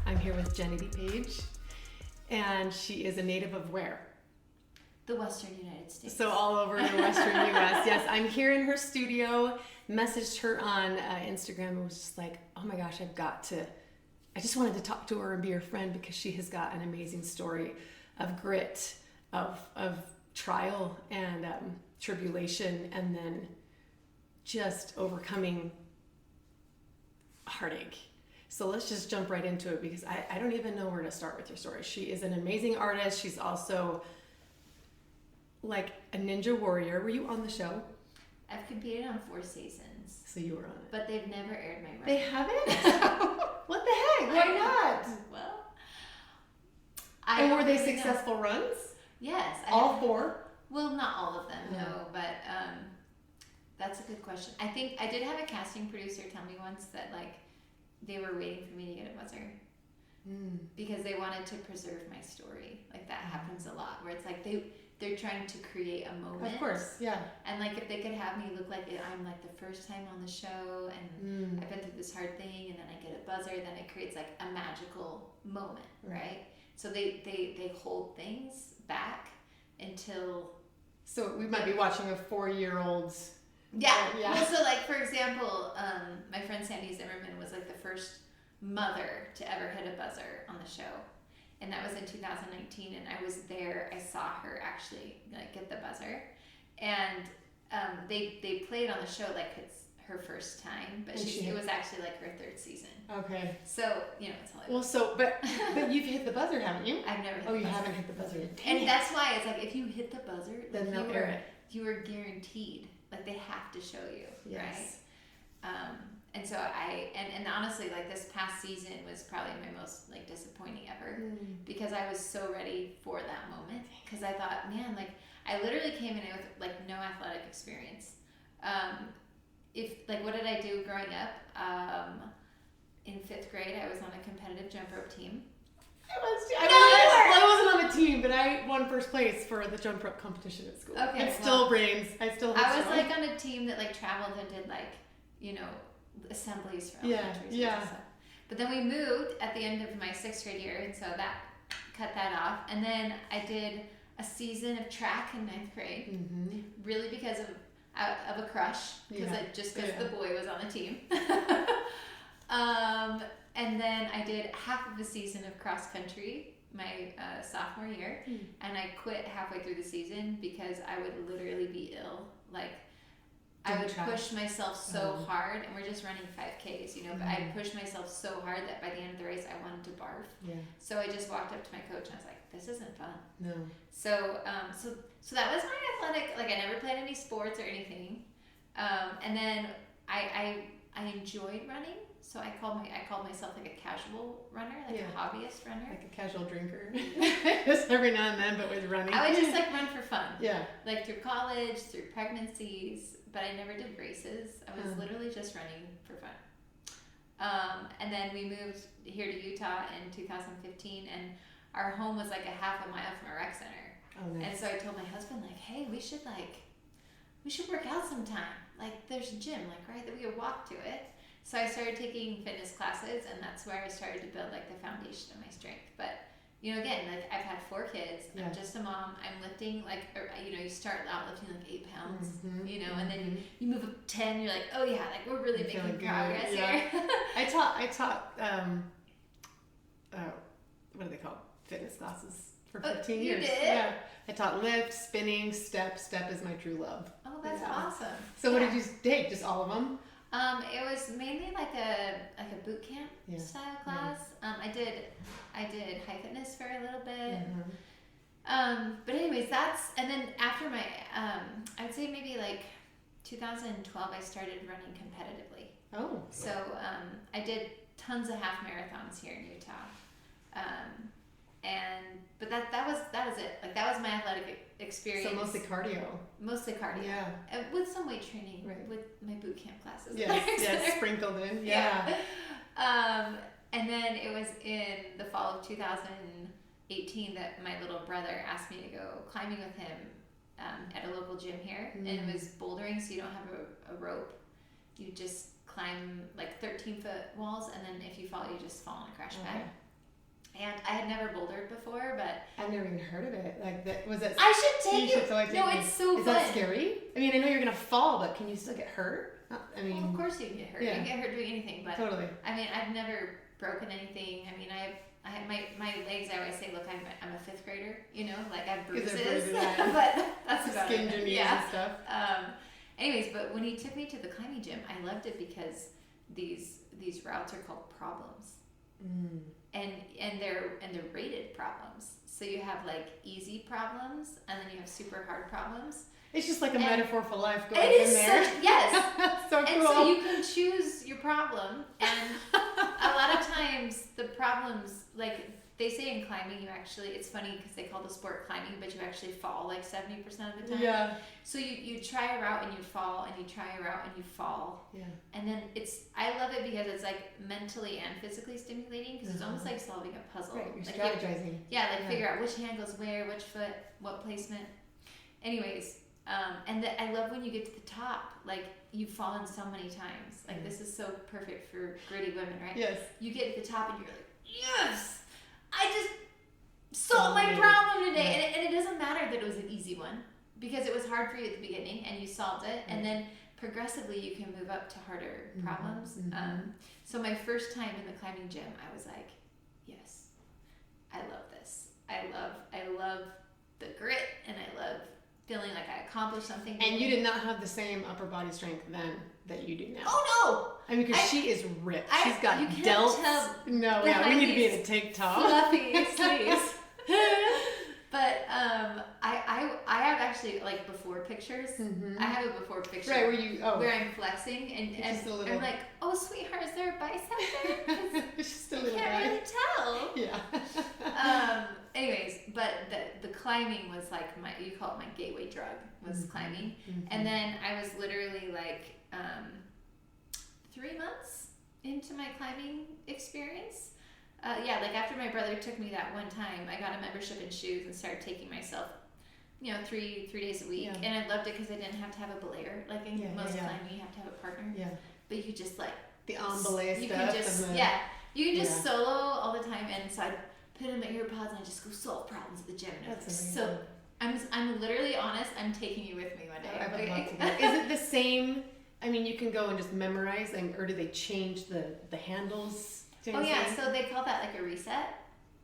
I'm here with Jenedy Paige, and she is a native of where? The Western United States. So all over the Western U.S. Yes, I'm here in her studio, messaged her on Instagram and was just like, oh my gosh, I just wanted to talk to her and be her friend because she has got an amazing story of grit, of trial and tribulation, and then just overcoming heartache. So let's just jump right into it because I don't even know where to start with your story. She is an amazing artist. She's also like a ninja warrior. Were you on the show? I've competed on 4 seasons. So you were on it. But they've never aired my run. They haven't? What the heck? Why not? Well, and were they successful runs? Yes. All 4? Well, not all of them, no. But that's a good question. I think I did have a casting producer tell me once that like they were waiting for me to get a buzzer. Because they wanted to preserve my story. Like that happens a lot where it's like they're trying to create a moment. Of course, yeah. And like if they could have me look like I'm like the first time on the show and I've been through this hard thing and then I get a buzzer, then it creates like a magical moment, right? So they hold things back until... So we might be watching a 4-year-old... Yeah. Well, so like for example, my friend Sandy Zimmerman was like the first mother to ever hit a buzzer on the show. And that was in 2019, and I was there. I saw her actually like get the buzzer, and they played on the show like it's her first time, but it was actually like her 3rd season. Okay. So it's Hollywood. Well, but you've hit the buzzer, haven't you? I've never hit the buzzer. You haven't hit the buzzer. And that's why it's like if you hit the buzzer, then they'll air it. You are guaranteed. Like they have to show you, yes. Right? And so and honestly, like this past season was probably my most like disappointing ever because I was so ready for that moment because I thought, man, like I literally came in with like no athletic experience. What did I do growing up? In 5th grade, I was on a competitive jump rope team. I wasn't on the team, but I won 1st place for the jump rope competition at school. Okay, still brains. I was like on a team that like traveled and did like assemblies for elementary schools and stuff. But then we moved at the end of my 6th grade year, and so that cut that off. And then I did a season of track in 9th grade, really because of a crush, because the boy was on the team. And then I did half of a season of cross country my sophomore year, and I quit halfway through the season because I would literally be ill. Like I would push myself so hard, and we're just running 5Ks, but I pushed myself so hard that by the end of the race, I wanted to barf. Yeah. So I just walked up to my coach and I was like, this isn't fun. No. So, so that was my athletic, like I never played any sports or anything. And then I enjoyed running. So I called myself like a casual runner, like a hobbyist runner. Like a casual drinker. Just every now and then, but with running. I would just like run for fun. Yeah. Like through college, through pregnancies, but I never did races. I was literally just running for fun. And then we moved here to Utah in 2015, and our home was like a half a mile from a rec center. Oh, nice. And so I told my husband, like, hey, we should work out sometime. Like there's a gym, like right, that we could walk to it. So I started taking fitness classes, and that's where I started to build like the foundation of my strength. But again, like I've had 4 kids. I'm just a mom. I'm lifting you start out lifting like 8 pounds, and then you move up 10. You're like, oh yeah, like we're really making progress here. I taught what are they called? Fitness classes for 15 years. You did? Yeah. I taught lift, spinning, step. Step is my true love. Oh, that's awesome. So what did you take? Just all of them? It was mainly like a boot camp style class. Yeah. I did high fitness for a little bit. But anyways, and then after my I'd say maybe like 2012 I started running competitively. Oh. So I did tons of half marathons here in Utah. But that was it. Like that was my athletic experience. So mostly cardio. Mostly cardio. Yeah. With some weight training. Right. With my boot camp classes. Yes, sprinkled in. Yeah. And then it was in the fall of 2018 that my little brother asked me to go climbing with him at a local gym here, and it was bouldering, so you don't have a rope. You just climb like 13-foot walls, and then if you fall, you just fall on a crash pad. And I had never bouldered before, but I've never even heard of it. Like that was it. I should take you. Totally No, take it's so Is fun. that scary? I mean, I know you're gonna fall, but can you still get hurt? I mean, Well, of course you can get hurt. Yeah. You can get hurt doing anything, but totally. I mean, I've never broken anything. I mean, I have my legs. I always say, look, I'm a fifth grader. You know, like I have bruises, but that's about Skinned it. your knees Yeah. and stuff. Anyways, but when he took me to the climbing gym, I loved it because these routes are called problems. Mm. And they're rated problems. So you have like easy problems, and then you have super hard problems. It's just like a metaphor for life going it is in there. yes. So cool. And so you can choose your problem, and a lot of times the problems, like they say in climbing, you actually, it's funny because they call the sport climbing, but you actually fall like 70% of the time. Yeah. So you try a route and you fall, and you try a route and you fall. Yeah. And then I love it because it's like mentally and physically stimulating, because it's almost like solving a puzzle. Right, you're like strategizing. Figure out which hand goes where, which foot, what placement. Anyways, and I love when you get to the top, like you've fallen so many times. Like this is so perfect for gritty women, right? Yes. You get to the top and you're like, yes, I just solved my problem today. And it doesn't matter that it was an easy one, because it was hard for you at the beginning and you solved it. And then progressively you can move up to harder problems. So my first time in the climbing gym, I was like, yes, I love this. I love the grit, and I love feeling like I accomplished something. And you did not have the same upper body strength then that you do now. Oh no! I mean, because she is ripped. She's got you can't delts. tell No, yeah, we need to be in a tank top. fluffy sleeves. But I have actually like before pictures. I have a before picture. Right, where I'm flexing and just a little, I'm like, oh sweetheart, is there a bicep there? 'Cause just a you little can't guy. really tell. Yeah. Anyways, but the climbing was like you call it my gateway drug, was climbing. And then I was literally like 3 months into my climbing experience. Like after my brother took me that one time, I got a membership in shoes and started taking myself, 3 days a week. Yeah. And I loved it because I didn't have to have a belayer. Like in most climbing, you have to have a partner. Yeah. But you just like The belay stuff. you can just you can just solo all the time. And so I'd put in my earpods and I just go solve problems at the gym. And That's amazing. so I'm literally honest. I'm taking you with me one day. I would love to go. Is it the same? I mean, you can go and just memorize, or do they change the handles? Oh yeah, so they call that like a reset.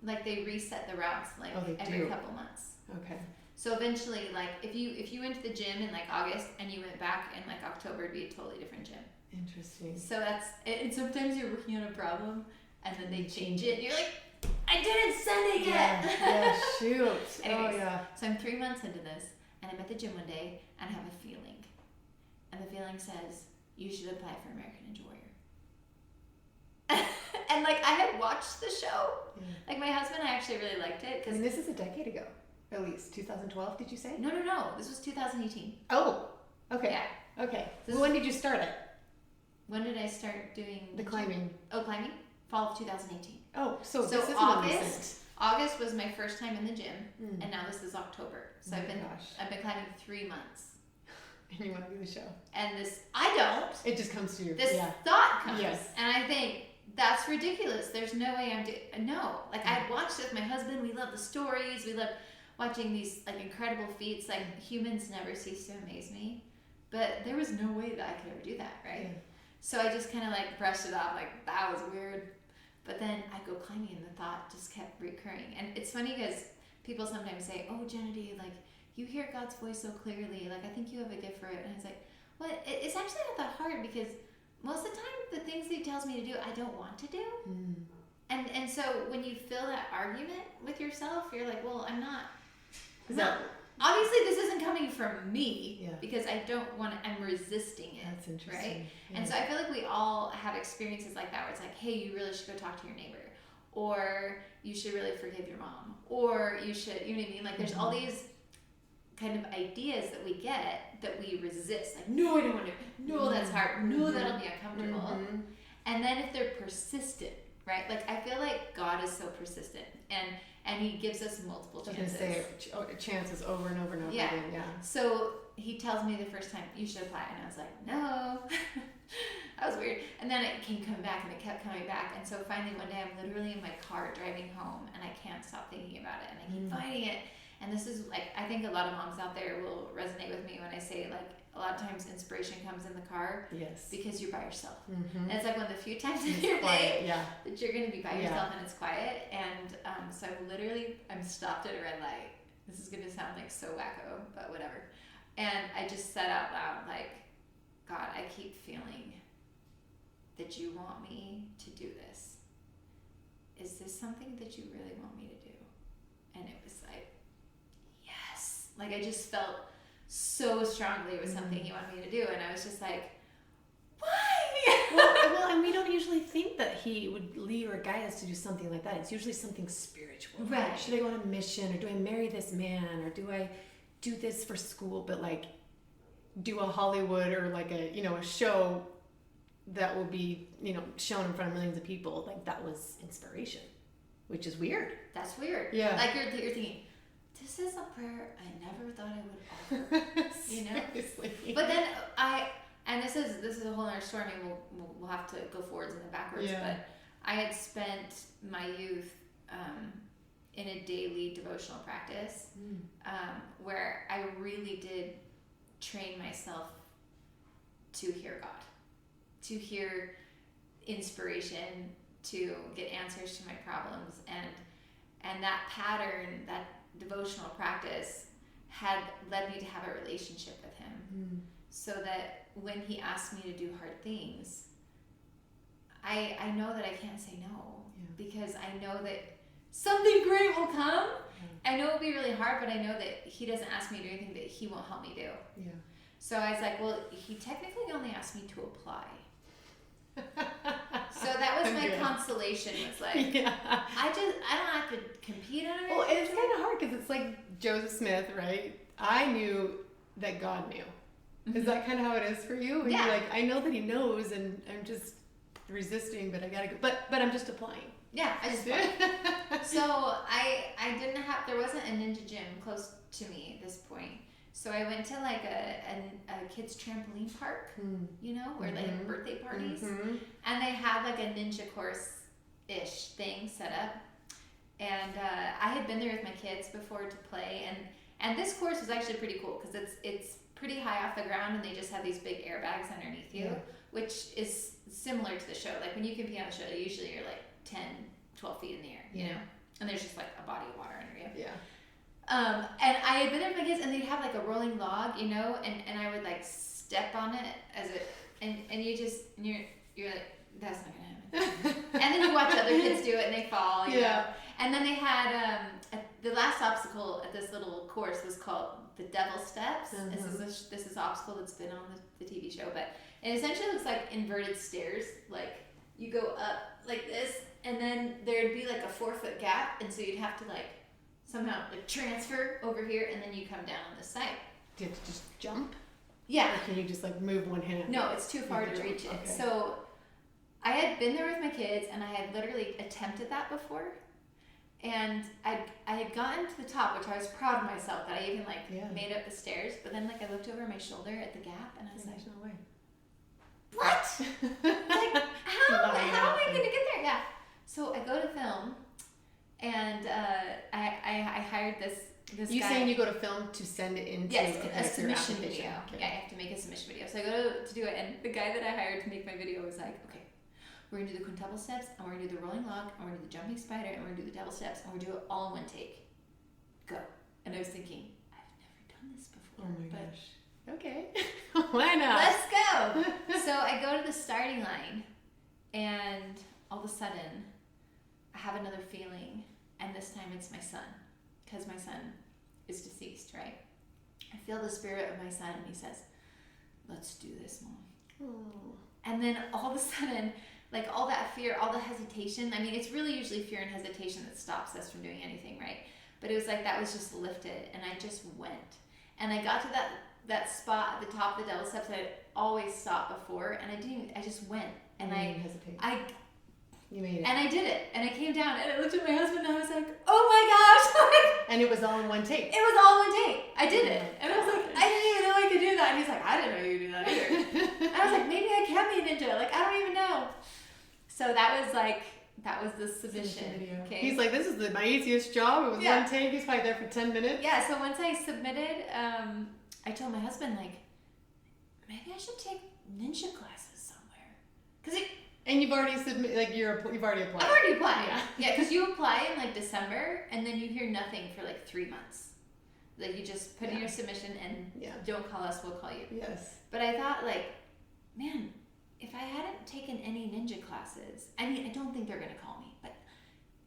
Like they reset the routes like every couple months. Okay. So eventually, like if you went to the gym in like August and you went back in like October, it'd be a totally different gym. Interesting. So that's it. And sometimes you're working on a problem and then they change it and you're like, I didn't send it yet. Yeah, shoot. Anyways, Oh yeah. So I'm 3 months into this and I'm at the gym one day and I have a feeling. And the feeling says, you should apply for American Ninja Warrior. And like I had watched the show. Yeah. Like my husband, I actually really liked it. I mean, this is a decade ago, at least 2012. Did you say? No. This was 2018. Oh. Okay. Yeah. Okay. Well, when did you start it? When did I start doing The climbing. Oh, climbing? Fall of 2018. Oh, so this is August was my first time in the gym, and now this is October. So I've been climbing 3 months. And you want to do the show? And I don't. It just comes to you. This thought comes, Yes. and I think that's ridiculous. There's no way I'm doing. No, like I watched it with my husband. We love the stories. We love watching these like incredible feats. Like humans never cease to amaze me, but there was no way that I could ever do that, right? Yeah. So I just kind of like brushed it off, like that was weird. But then I go climbing, and the thought just kept recurring. And it's funny because people sometimes say, "Oh, Jenedy, like you hear God's voice so clearly. Like I think you have a gift for it." And I was like, "Well, it's actually not that hard because most of the time the things He tells me to do, I don't want to do." And so when you feel that argument with yourself, you're like, "Well, I'm not." Obviously, this isn't coming from me because I don't want to. I'm resisting it. That's interesting. Right? Yeah. And so I feel like we all have experiences like that where it's like, hey, you really should go talk to your neighbor, or you should really forgive your mom, or you should, you know what I mean? Like there's all these kind of ideas that we get that we resist. Like, no, I don't want to. No, that's hard. No, that'll be uncomfortable. And then if they're persistent, right? Like I feel like God is so persistent. and he gives us multiple chances. I was gonna say chances over and over and over Yeah. again. Yeah. So he tells me the first time, you should apply, and I was like, no. That was weird. And then it kept coming back, and it kept coming back, and so finally one day I'm literally in my car driving home, and I can't stop thinking about it, and I keep finding it. And this is like, I think a lot of moms out there will resonate with me when I say, like, a lot of times inspiration comes in the car. Yes. Because you're by yourself. Mm-hmm. And it's like one of the few times in your day Yeah. that you're going to be by yourself and it's quiet. And so I'm stopped at a red light. This is going to sound like so wacko, but whatever. And I just said out loud, like, God, I keep feeling that you want me to do this. Is this something that you really want me to do? And it was like, yes. Like, I just felt so strongly it was something he wanted me to do. And I was just like, why? well, and we don't usually think that he would lead or guide us to do something like that. It's usually something spiritual. Right. Like, should I go on a mission, or do I marry this man, or do I do this for school, but like do a Hollywood or like a show that will be shown in front of millions of people? Like, that was inspiration, which is weird. That's weird. Yeah. Like, you're thinking, this is a prayer I never thought I would offer. Seriously. But then and this is a whole other story. I mean, we'll have to go forwards and then backwards. Yeah. But I had spent my youth in a daily devotional practice where I really did train myself to hear God, to hear inspiration, to get answers to my problems, and that pattern, that devotional practice had led me to have a relationship with him, so that when he asked me to do hard things, I know that I can't say no, because I know that something great will come. I know it'll be really hard, but I know that he doesn't ask me to do anything that he won't help me do. Yeah. So I was like, well, he technically only asked me to apply. So that was my consolation. Was like, I don't have to compete on it. Well, it's kind of hard because it's like Joseph Smith, right? I knew that God knew. Is that kind of how it is for you? Yeah. You're like, I know that he knows, and I'm just resisting, but I gotta go. But I'm just applying. Yeah, I just so I didn't have, there wasn't a ninja gym close to me at this point. So I went to like a kids trampoline park, where they have birthday parties, and they had like a ninja course-ish thing set up. And I had been there with my kids before to play, and this course was actually pretty cool because it's pretty high off the ground, and they just have these big airbags underneath you, which is similar to the show. Like when you compete on the show, usually you're like 10, 12 feet in the air, you know, and there's just like a body of water under you. Yeah. And I had been there with my kids, and they'd have like a rolling log, and I would like step on it as it, and you're like, that's not gonna happen. And then you watch other kids do it, and they fall, you know. And then they had the last obstacle at this little course was called the Devil Steps. This is an obstacle that's been on the TV show, but it essentially looks like inverted stairs. Like you go up like this, and then there'd be like a 4-foot gap, and so you'd have to like somehow like transfer over here, and then you come down on this side. Do you have to just jump? Yeah. Or can you just like move one hand? No, it's too far to reach it. Okay. So I had been there with my kids, and I had literally attempted that before. And I had gotten to the top, which I was proud of myself that I even like made up the stairs. But then like I looked over my shoulder at the gap, and I was like, "There's no way." What? Like how am I gonna get there? Yeah. So I go to film, and I hired this You guy. saying you go to film to send it into a submission video. Okay. Yeah, I have to make a submission video. So I go to do it, and the guy that I hired to make my video was like, okay, we're gonna do the quintuple steps, and we're gonna do the rolling log, and we're gonna do the jumping spider, and we're gonna do the double steps, and we're gonna do it all in one take. Go. And I was thinking, I've never done this before. Oh my gosh. Okay. Why not? Let's go. So I go to the starting line, and all of a sudden, I have another feeling, and this time it's my son, because my son is deceased, right? I feel the spirit of my son, and he says, let's do this, Mom. Oh. And then all of a sudden, like all that fear, all the hesitation, I mean, it's really usually fear and hesitation that stops us from doing anything, right? But it was like that was just lifted, and I just went. And I got to that spot at the top of the double steps that I'd always stopped before, and I just went. And I You made it. And I did it. And I came down and I looked at my husband and I was like, oh my gosh. And it was all in one take. It was all one take. I did it. And I was like, I didn't even know I could do that. And he's like, I didn't know you could do that either. And I was like, maybe I can be a ninja. Like, I don't even know. So that was the submission video. Okay. He's like, this is my easiest job. It was one take. He's probably there for 10 minutes. Yeah, so once I submitted, I told my husband, like, maybe I should take ninja classes somewhere. And you've already submitted, like, you've already applied. I've already applied. Yeah, because you apply in, like, December, and then you hear nothing for, like, 3 months. Like, you just put in your submission, and don't call us, we'll call you. Yes. But I thought, like, man, if I hadn't taken any ninja classes, I mean, I don't think they're going to call me, but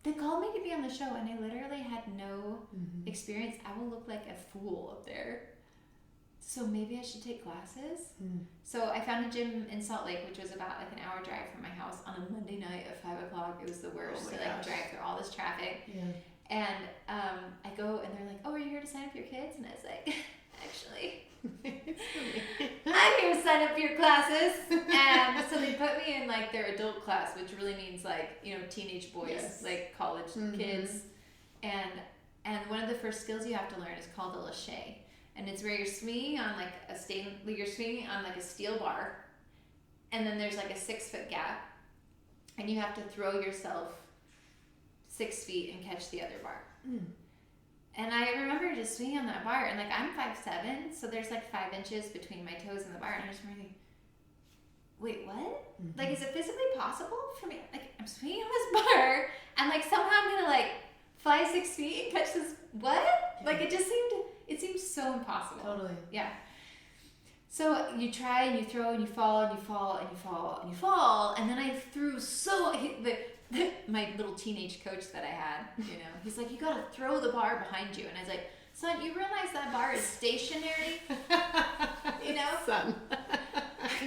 they called me to be on the show, and I literally had no experience. I will look like a fool up there. So maybe I should take classes. So I found a gym in Salt Lake, which was about like an hour drive from my house on a Monday night at 5 o'clock. It was the worst to like drive through all this traffic. Yeah. And I go and they're like, oh, are you here to sign up for your kids? And I was like, actually, I'm here to sign up for your classes. And so they put me in like their adult class, which really means like, you know, teenage boys, like college kids. And one of the first skills you have to learn is called a lache. And it's where you're swinging on like a steel bar, and then there's like a 6-foot gap, and you have to throw yourself 6 feet and catch the other bar. And I remember just swinging on that bar, and like I'm 5'7", so there's like 5 inches between my toes and the bar, and I was thinking, wait, what? Like, is it physically possible for me? Like, I'm swinging on this bar, and like somehow I'm gonna like fly 6 feet and catch this. What? Like, it seemed so impossible. Totally. Yeah. So you try and you throw and you fall and you fall and you fall and you fall, and then I threw my little teenage coach that I had, you know, he's like, you gotta throw the bar behind you, and I was like, son, you realize that bar is stationary? You know? Son.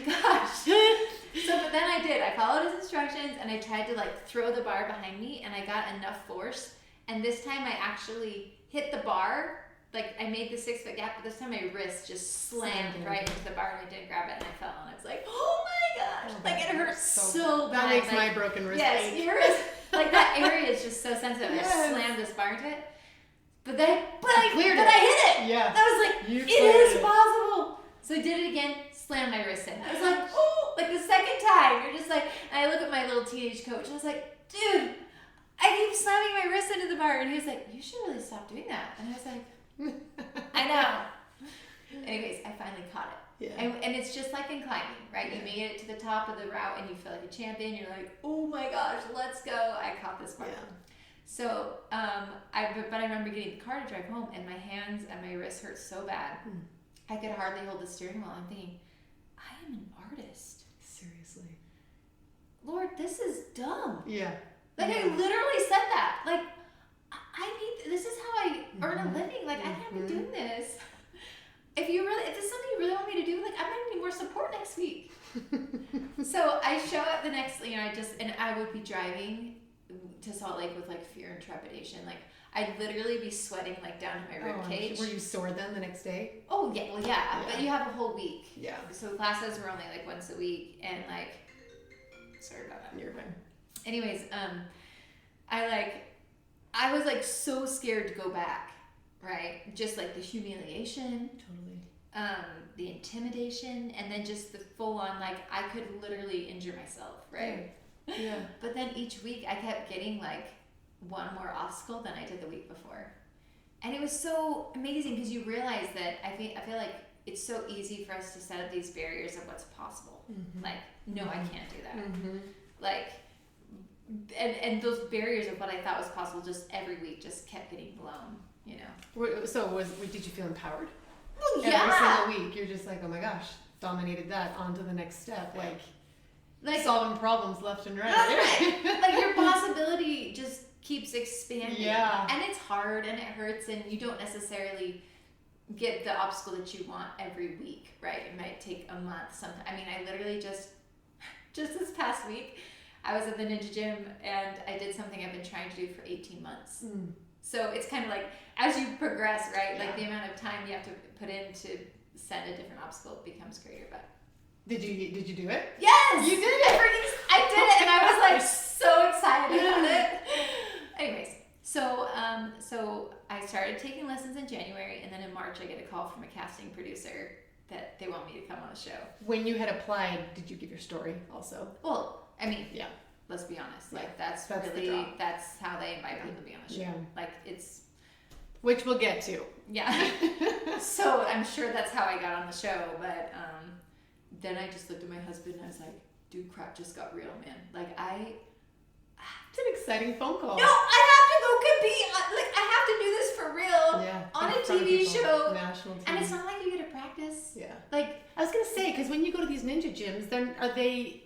Gosh. But then I did. I followed his instructions and I tried to like throw the bar behind me, and I got enough force, and this time I actually hit the bar. Like, I made the 6-foot gap, but this time my wrist just slammed right into the bar, and I didn't grab it, and I fell, and I was like, oh my gosh. Like, it hurt so bad. That makes like, my broken wrist ache. Yes, yours, like, that area is just so sensitive. Yes. I slammed this bar into it, but I hit it. Yeah. I was like, it is possible. So I did it again, slammed my wrist in. I was like, oh, like the second time. You're just like, and I look at my little teenage coach, and I was like, dude, I keep slamming my wrist into the bar, and he was like, you should really stop doing that. And I was like, I know. Anyways, I finally caught it. Yeah. And it's just like in climbing, right? Yeah. You made it to the top of the route and you feel like a champion. You're like, oh my gosh, let's go. I caught this part. Yeah. So, but I remember getting the car to drive home, and my hands and my wrists hurt so bad. I could hardly hold the steering wheel. I'm thinking, I am an artist. Seriously. Lord, this is dumb. Yeah. Like, I literally said that. Like, this is how I earn a living. Like, I can't be doing this. If this is something you really want me to do, like, I might need more support next week. So I show up the next, and I would be driving to Salt Lake with like fear and trepidation. Like, I'd literally be sweating like down to my rib cage. Were you sore then the next day? Oh yeah, well yeah. But you have a whole week. Yeah. So classes were only like once a week, and like, sorry about that. You're fine. Anyways, I was like so scared to go back, right? Just like the humiliation, totally, the intimidation, and then just the full on, like, I could literally injure myself, right? Yeah. But then each week I kept getting like one more obstacle than I did the week before, and it was so amazing because you realize that I feel like it's so easy for us to set up these barriers of what's possible. Like, no, I can't do that. Like. And those barriers of what I thought was possible just every week just kept getting blown, you know. So did you feel empowered? Well, yeah. Every single week, you're just like, oh my gosh, dominated that, on to the next step. Like solving problems left and right. Right. Like, your possibility just keeps expanding. Yeah. And it's hard and it hurts, and you don't necessarily get the obstacle that you want every week, right? It might take a month. Sometimes. I mean, I literally just this past week, I was at the Ninja Gym, and I did something I've been trying to do for 18 months. So it's kind of like, as you progress, right? Yeah. Like, the amount of time you have to put in to set a different obstacle becomes greater. But did you do it? Yes, you did it. I did it, and I was like so excited about it. Anyways, so I started taking lessons in January, and then in March I get a call from a casting producer that they want me to come on a show. When you had applied, did you give your story also? Well, I mean, Yeah. let's be honest. Yeah. Like that's the really draw. that's how they invite people to be on the show. Yeah. Like it's Which we'll get to. yeah. So I'm sure that's how I got on the show, but then I just looked at my husband and I was like, dude, crap just got real, man. Like It's an exciting phone call. no, I have to go compete. Like I have to do this for real. Yeah. On in a front of TV people, show. National TV. And it's not like you get to practice. Yeah. Like I was gonna say, because when you go to these ninja gyms, then are they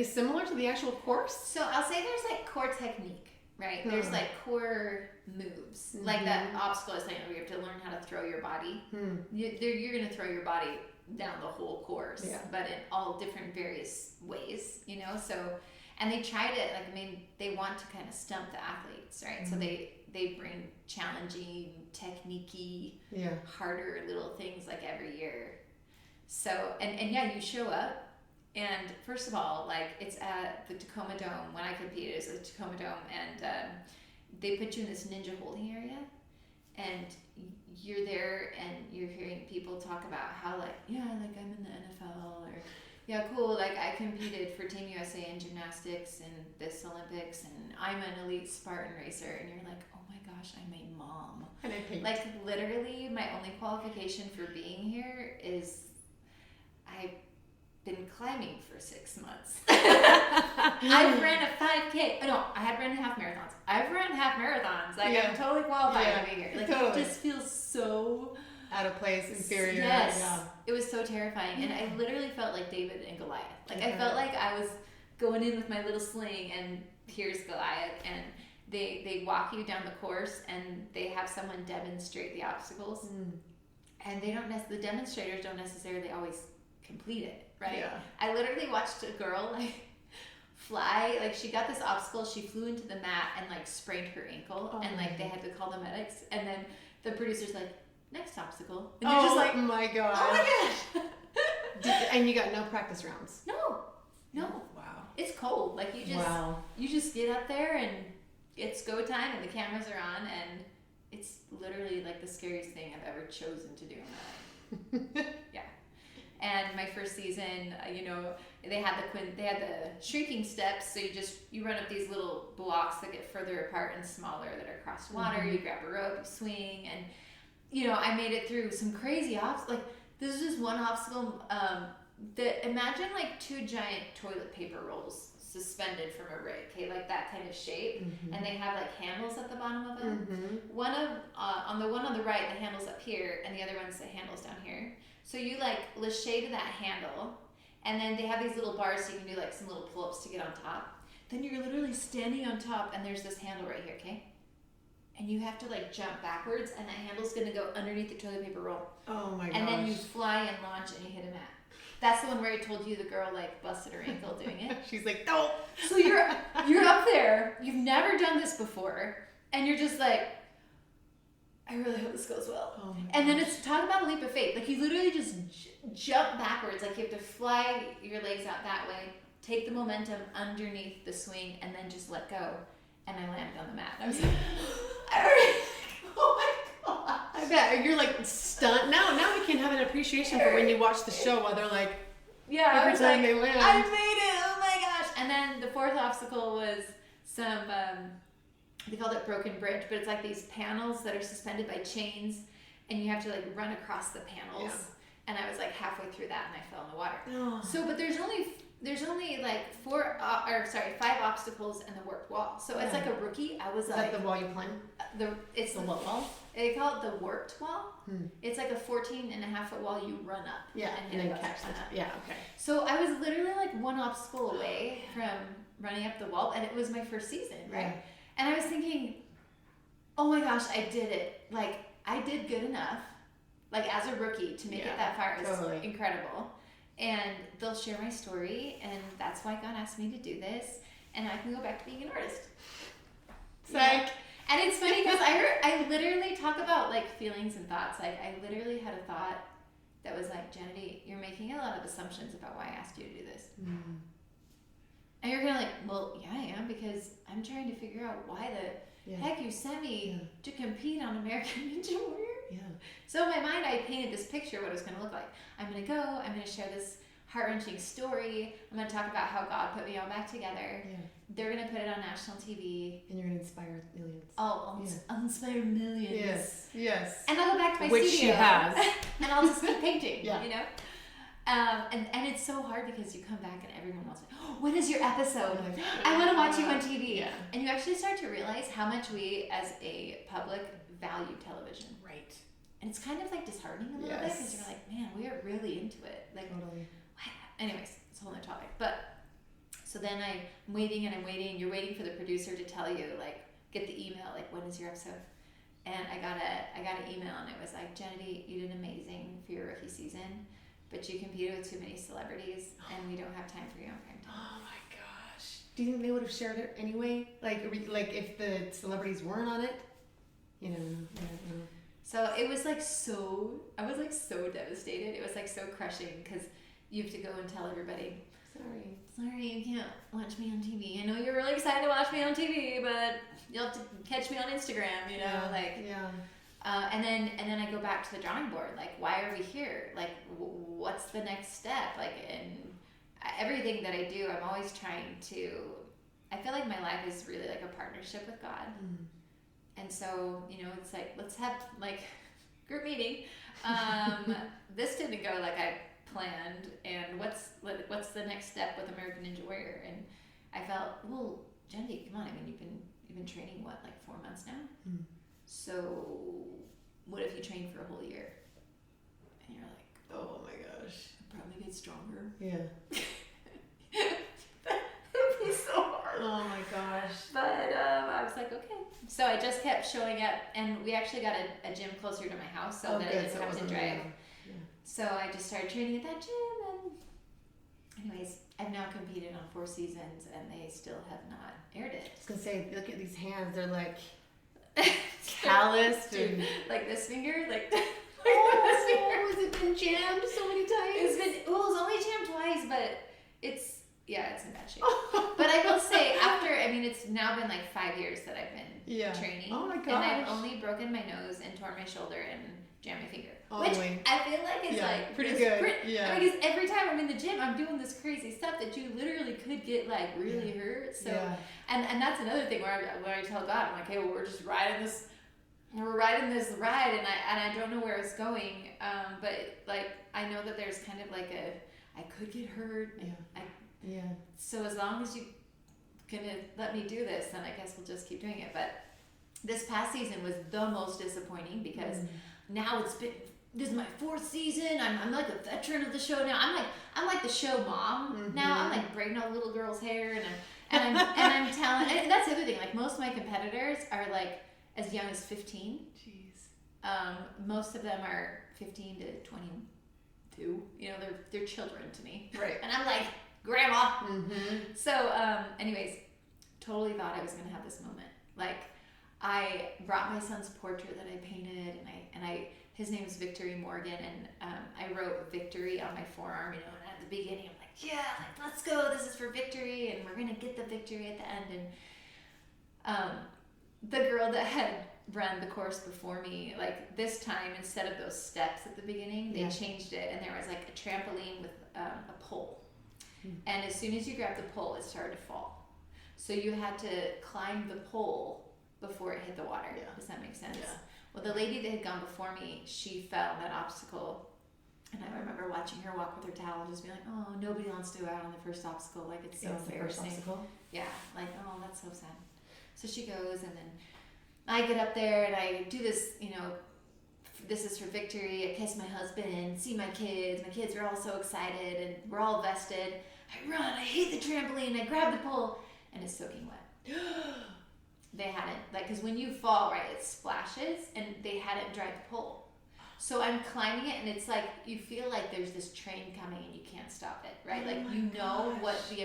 similar to the actual course? so I'll say there's like core technique, right? There's like core moves. Like that obstacle I was saying, where you have to learn how to throw your body. You're gonna throw your body down the whole course, Yeah. but in all different various ways, you know. So, and they try to like, I mean, they want to kind of stump the athletes, right? So they bring challenging, technique-y, Yeah. harder little things like every year. So, and yeah, you show up, and first of all, like it's at the Tacoma Dome. When I competed, it was at the Tacoma Dome, and they put you in this ninja holding area, and you're there, and you're hearing people talk about how like, yeah, like I'm in the NFL, or yeah, cool, like I competed for Team USA in gymnastics in this Olympics, and I'm an elite Spartan racer, and you're like, oh my gosh, I'm a mom. And I paint. Like literally, my only qualification for being here is I've been climbing for 6 months. I've ran a 5K. No, I had ran half marathons. I've ran half marathons. Like I'm totally qualified to be here. Like it just feels so out of place, inferior. Yes, Yeah. it was so terrifying, and I literally felt like David and Goliath. Like I felt like I was going in with my little sling, and here's Goliath, and they walk you down the course, and they have someone demonstrate the obstacles, and the demonstrators don't necessarily always complete it, right? Yeah. I literally watched a girl like fly, like she got this obstacle, she flew into the mat and like sprained her ankle, and like they had to call the medics, and then the producer's like, next obstacle, and you're just like, my god. oh my gosh. And you got no practice rounds. No. Wow. It's cold. Like you just get up there and it's go time, and the cameras are on, and it's literally like the scariest thing I've ever chosen to do in my life. Yeah. And my first season, you know, they had the shrinking steps, so you run up these little blocks that get further apart and smaller that are across water. You grab a rope, you swing, and you know, I made it through some crazy obstacles. Like this is just one obstacle. That imagine like 2 giant toilet paper rolls suspended from a rig, okay, like that kind of shape, and they have like handles at the bottom of them. One of on the one on the right, the handle's up here, and the other one's the handle's down here. So you like lachet to that handle, and then they have these little bars so you can do like some little pull-ups to get on top. Then you're literally standing on top, and there's this handle right here, okay? And you have to like jump backwards, and that handle's gonna go underneath the toilet paper roll. Oh my gosh. And then you fly and launch, and you hit a mat. That's the one where I told you the girl like busted her ankle doing it. She's like, no. So you're up there, you've never done this before, and you're just like, I really hope this goes well. Oh my and then it's talk about a leap of faith. Like you literally just jump backwards. Like you have to fly your legs out that way, take the momentum underneath the swing, and then just let go. And I landed on the mat. I was like, oh my god. I bet you're like stunned. Now we can have an appreciation for when you watch the show, while they're like, yeah, every I was time like, they land. I made it. Oh my gosh. And then the fourth obstacle was some they called it broken bridge, but it's like these panels that are suspended by chains, and you have to like run across the panels. Yeah. And I was like halfway through that, and I fell in the water. Oh. So, but there's only like 5 obstacles and the warped wall. So as like a rookie, I was Is like that the wall you climb? It's The what wall? They call it the warped wall. It's like a 14.5-foot wall you run up. Yeah, and and hit then it catch upside that. down. Yeah, okay. So I was literally like one obstacle away from running up the wall, and it was my first season, right? Yeah. And I was thinking, oh my gosh, I did it. Like I did good enough, like as a rookie to make it that far. It was incredible. And they'll share my story, and that's why God asked me to do this, and I can go back to being an artist. Psych. And it's funny because I literally talk about like feelings and thoughts. Like I literally had a thought that was like, Jenedy, you're making a lot of assumptions about why I asked you to do this. And you're kind of like, well, yeah, I am, because I'm trying to figure out why the heck you sent me to compete on American Ninja Warrior. Yeah. So in my mind, I painted this picture of what it was going to look like. I'm going to go, I'm going to share this heart-wrenching story. I'm going to talk about how God put me all back together. Yeah. They're going to put it on national TV. And you're going to inspire millions. I'll inspire millions. Yes. Yes. And I'll go back to my Which studio. she has. And I'll just keep painting, Yeah. you know? And it's so hard because you come back and everyone wants to, oh, when is your episode? Like, I want to watch you on TV. Yeah. And you actually start to realize how much we as a public value television. Right. And it's kind of like disheartening a little bit because you're like, man, we are really into it. Like, totally. Anyways, it's a whole other topic. But so then I'm waiting and I'm waiting. You're waiting for the producer to tell you, like, get the email, like, when is your episode? And I got an email and it was like, Jenedy, you did amazing for your rookie season, but you competed with too many celebrities and we don't have time for you on prime time. Oh my gosh. Do you think they would have shared it anyway? Like if the celebrities weren't on it? You know. So it was like I was like so devastated. It was like so crushing because you have to go and tell everybody, sorry, you can't watch me on TV. I know you're really excited to watch me on TV, but you'll have to catch me on Instagram, you know, and then I go back to the drawing board. Like, why are we here? Like, what's the next step? Like, and everything that I do, I'm always trying to. I feel like my life is really like a partnership with God. Mm. And so, you know, it's like, let's have like group meeting. This didn't go like I planned, and what's the next step with American Ninja Warrior? And I felt, well, Jenedy, come on, I mean, you've been training what, like 4 months now? Mm. So what if you train for a whole year? And you're like, oh my gosh, I'll probably get stronger. Yeah. It'd be so hard. Oh my gosh. But I was like, okay. So I just kept showing up, and we actually got a gym closer to my house so that I didn't have to drive. Yeah. So I just started training at that gym, and anyways, I've now competed on 4 seasons, and they still have not aired it. I was gonna say, look at these hands; they're like calloused, dude, and like this finger, like. Has it been jammed so many times? It was only jammed twice, but it's in bad shape. But I will say, it's now been like 5 years that I've been training. Oh my gosh. And I've only broken my nose and torn my shoulder and jammed my finger. Which I feel like is like pretty good. Because every time I'm in the gym, I'm doing this crazy stuff that you literally could get like really hurt. So and that's another thing where I tell God, I'm like, hey, well, we're just riding this ride, and I don't know where it's going. But like I know that there's kind of like I could get hurt. So as long as you gonna let me do this, then I guess we'll just keep doing it. But this past season was the most disappointing because now this is my 4th season. I'm like a veteran of the show now. I'm like the show mom now. I'm like braiding all the little girls' hair, and I'm telling. And that's the other thing. Like most of my competitors are like as young as 15. Jeez. Most of them are 15 to 22. You know, they're children to me. Right. And I'm like, grandma. Mm-hmm. So, anyways, totally thought I was gonna have this moment. Like, I brought my son's portrait that I painted, and his name is Victory Morgan, and I wrote Victory on my forearm. You know, and at the beginning, I'm like, let's go. This is for victory, and we're gonna get the victory at the end. And the girl that had run the course before me, like this time, instead of those steps at the beginning, they changed it, and there was like a trampoline with a pole. And as soon as you grabbed the pole, it started to fall. So you had to climb the pole before it hit the water. Yeah. Does that make sense? Yeah. Well, the lady that had gone before me, she fell that obstacle. And I remember watching her walk with her towel and just being like, oh, nobody wants to go out on the first obstacle. Like, it's so embarrassing. The first obstacle? Yeah. Like, oh, that's so sad. So she goes, and then I get up there and I do this, you know, this is for victory. I kiss my husband, see my kids. My kids are all so excited, and we're all vested. I run, I hit the trampoline, I grab the pole, and it's soaking wet. They hadn't, like, because when you fall, right, it splashes, and they hadn't dried the pole. So I'm climbing it, and it's like, you feel like there's this train coming, and you can't stop it, right? Like, you know what the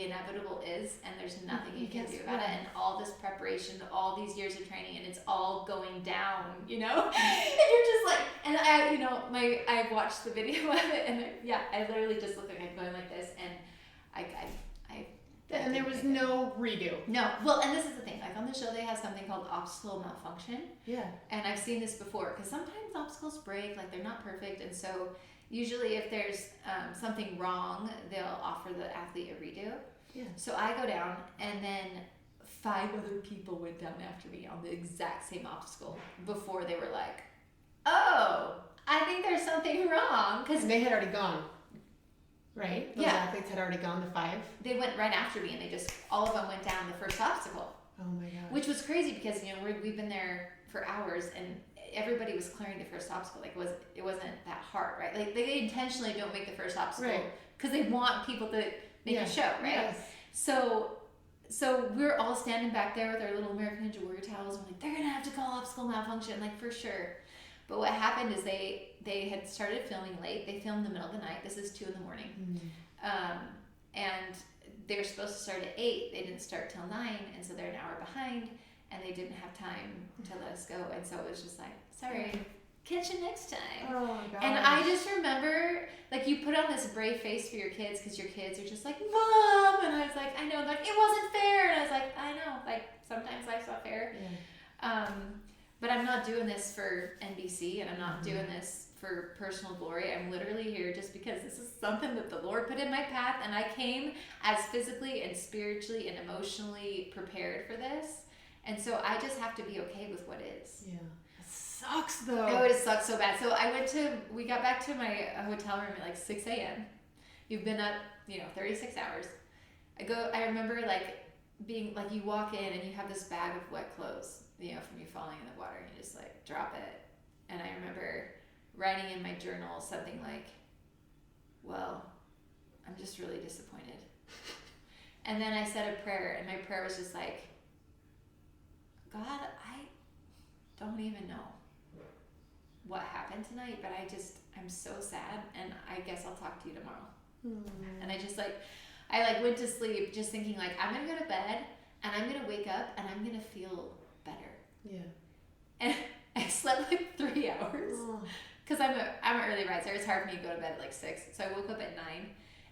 inevitable is, and there's nothing you can do about it, and all this preparation, all these years of training, and it's all going down, you know? And you're just like, and I watched the video of it, and I literally just look like I'm going like this, and I And there was no redo. No. Well, and this is the thing. Like on the show, they have something called obstacle malfunction. Yeah. And I've seen this before because sometimes obstacles break, like they're not perfect. And so usually if there's something wrong, they'll offer the athlete a redo. Yeah. So I go down and then 5 other people went down after me on the exact same obstacle before they were like, oh, I think there's something wrong. And they had already gone. Right? Those Yeah. athletes had already gone, the 5? They went right after me and all of them went down the first obstacle. Oh my God. Which was crazy because, we've been there for hours and everybody was clearing the first obstacle. Like it wasn't that hard, right? Like they intentionally don't make the first obstacle because they want people to make a show, right? Yes. So we're all standing back there with our little American Ninja Warrior towels. And we're like, they're going to have to call obstacle malfunction, like for sure. But what happened is they had started filming late. They filmed in the middle of the night. This is 2 a.m. And they were supposed to start at 8. They didn't start till 9, and so they're an hour behind, and they didn't have time to let us go. And so it was just like, sorry, catch you next time. Oh my God. And I just remember, like, you put on this brave face for your kids because your kids are just like, Mom! And I was like, I know. Like, it wasn't fair. And I was like, I know. Like, sometimes life's not fair. Yeah. But I'm not doing this for NBC, and I'm not doing this for personal glory. I'm literally here just because this is something that the Lord put in my path, and I came as physically and spiritually and emotionally prepared for this. And so I just have to be okay with what is. Yeah. It sucks though. Oh, it sucks so bad. So we got back to my hotel room at like 6 a.m. You've been up, 36 hours. I remember like being like, you walk in and you have this bag of wet clothes, from you falling in the water, and you just like drop it. And I remember writing in my journal something like, well, I'm just really disappointed. And then I said a prayer, and my prayer was just like, God, I don't even know what happened tonight, but I'm so sad, and I guess I'll talk to you tomorrow. And I went to sleep just thinking like, I'm gonna go to bed and I'm gonna wake up and I'm gonna feel better. Yeah. And I slept like 3 hours because I'm an early riser. It's hard for me to go to bed at like 6. So I woke up at 9,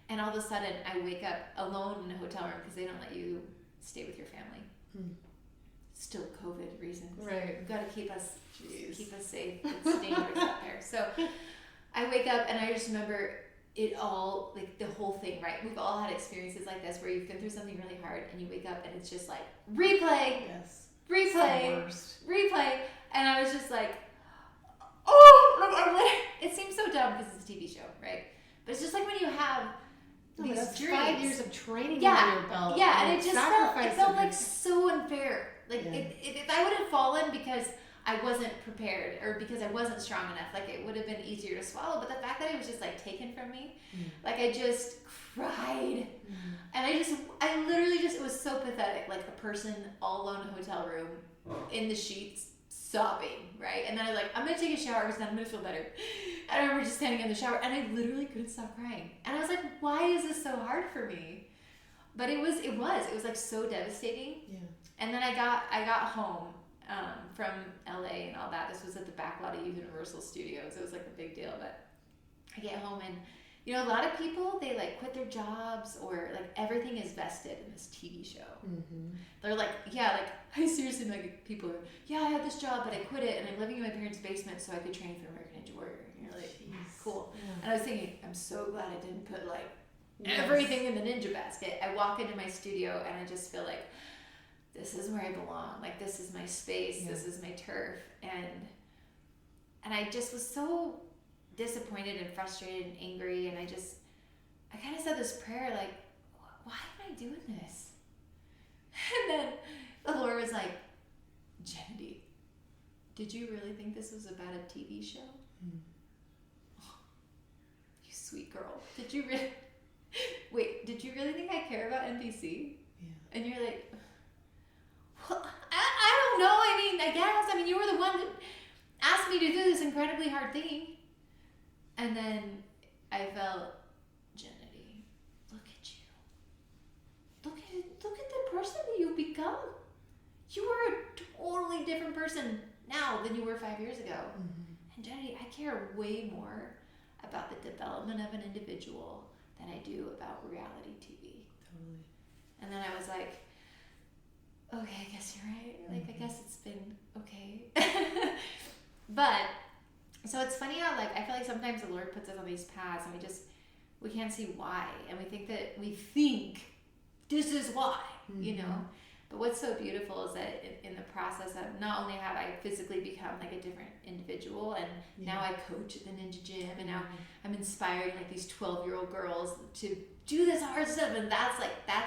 and all of a sudden I wake up alone in a hotel room because they don't let you stay with your family. Still COVID reasons. Right. You've got to keep us safe. It's dangerous out there. So I wake up and I just remember it all, like the whole thing, right? We've all had experiences like this where you've been through something really hard and you wake up and it's just like, replay, Yes. replay, Worst. replay. And I was just like, oh, it seems so dumb because it's a TV show, right? But it's just like when you have these that's dreams. 5 years of training Yeah, under your belt. yeah, and it just felt like sacrifices. so unfair. Like Yeah. if I would have fallen because I wasn't prepared or because I wasn't strong enough, like it would have been easier to swallow. But the fact that it was just like taken from me, like I just cried. And I literally just, it was so pathetic. Like a person all alone in a hotel room in the sheets sobbing, right? And then I was like, I'm going to take a shower because then I'm going to feel better. And I remember just standing in the shower and I literally couldn't stop crying. And I was like, why is this so hard for me? But it was like so devastating. Yeah. And then I got home from LA and all that. This was at the back lot of Universal Studios. It was like a big deal. But I get home and, a lot of people, they like quit their jobs or like everything is vested in this TV show. They're like, yeah, like I seriously, like people are, yeah, I had this job, but I quit it and I'm living in my parents' basement so I could train for American Ninja Warrior. And you're like, cool. Yeah. And I was thinking, I'm so glad I didn't put like everything in the ninja basket. I walk into my studio and I just feel like, this is where I belong. Like this is my space. This is my turf. And I just was so disappointed and frustrated and angry. And I kind of said this prayer like, why am I doing this? And then the Lord was like, Jenedy, did you really think this was about a TV show? Oh, you sweet girl. Did you really think I care about NBC? Yeah. And you're like, well, I don't know. I guess. You were the one that asked me to do this incredibly hard thing. And then I felt, Jenedy, look at you. Look at the person that you've become. You are a totally different person now than you were 5 years ago. And Jenedy, I care way more about the development of an individual than I do about reality TV. Totally. And then I was like, okay, I guess you're right. Like, I guess it's been okay. But, so it's funny how, like, I feel like sometimes the Lord puts us on these paths and we can't see why. And we think this is why, you know? But what's so beautiful is that in the process of not only have I physically become like a different individual, and now I coach at the Ninja Gym, and now I'm inspiring like these 12-year-old girls to do this hard stuff, and that's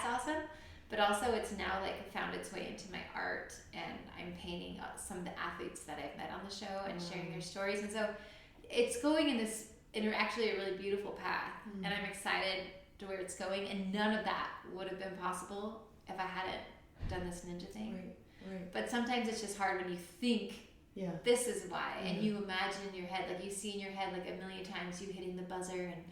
awesome. But also it's now like found its way into my art, and I'm painting some of the athletes that I've met on the show and sharing their stories. And so it's going in actually a really beautiful path, and I'm excited to where it's going, and none of that would have been possible if I hadn't done this ninja thing. Right. But sometimes it's just hard when you think this is why, and you imagine in your head, like you see in your head like a million times you hitting the buzzer and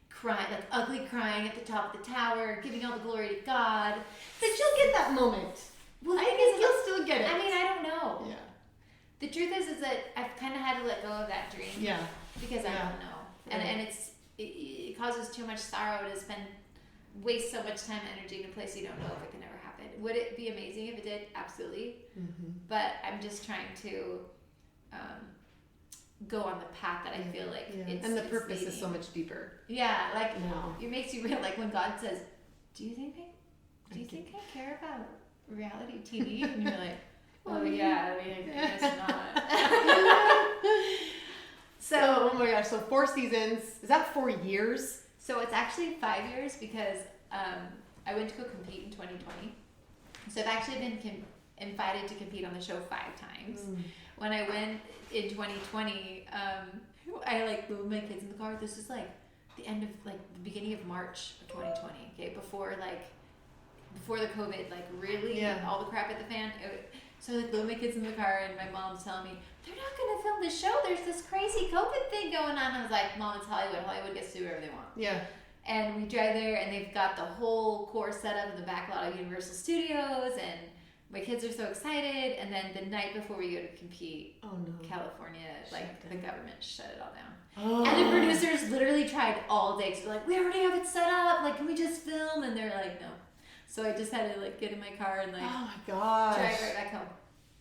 crying, like ugly crying at the top of the tower, giving all the glory to God. But you'll get that moment. Well, I think you'll still get it. I mean, I don't know. Yeah. The truth is that I've kind of had to let go of that dream. Yeah. Because I don't know, and it causes too much sorrow to waste so much time and energy in a place you don't know if it can ever happen. Would it be amazing if it did? Absolutely. But I'm just trying to go on the path that I feel like and the purpose is so much deeper. Yeah, like it makes you real. Like when God says, "Do you think I care about reality TV?" And you're like, "Oh yeah, I mean, I guess not." So, oh my gosh, so 4 seasons. Is that 4 years? So it's actually 5 years because I went to go compete in 2020. So I've actually been invited to compete on the show 5 times. When I went in 2020, I like moved my kids in the car. This is like the end of like the beginning of March of 2020. Okay, before the COVID, like really all the crap at the fan. So I like moved my kids in the car, and my mom's telling me they're not going to film the show. There's this crazy COVID thing going on. I was like, Mom, it's Hollywood. Hollywood gets to do whatever they want. Yeah. And we drive there, and they've got the whole course set up in the back lot of Universal Studios, and my kids are so excited. And then the night before we go to compete, California, the government shut it all down. And the producers literally tried all day to like, we already have it set up. Like, can we just film? And they're like, no. So I just had to like get in my car and like, oh my gosh, drive right back home.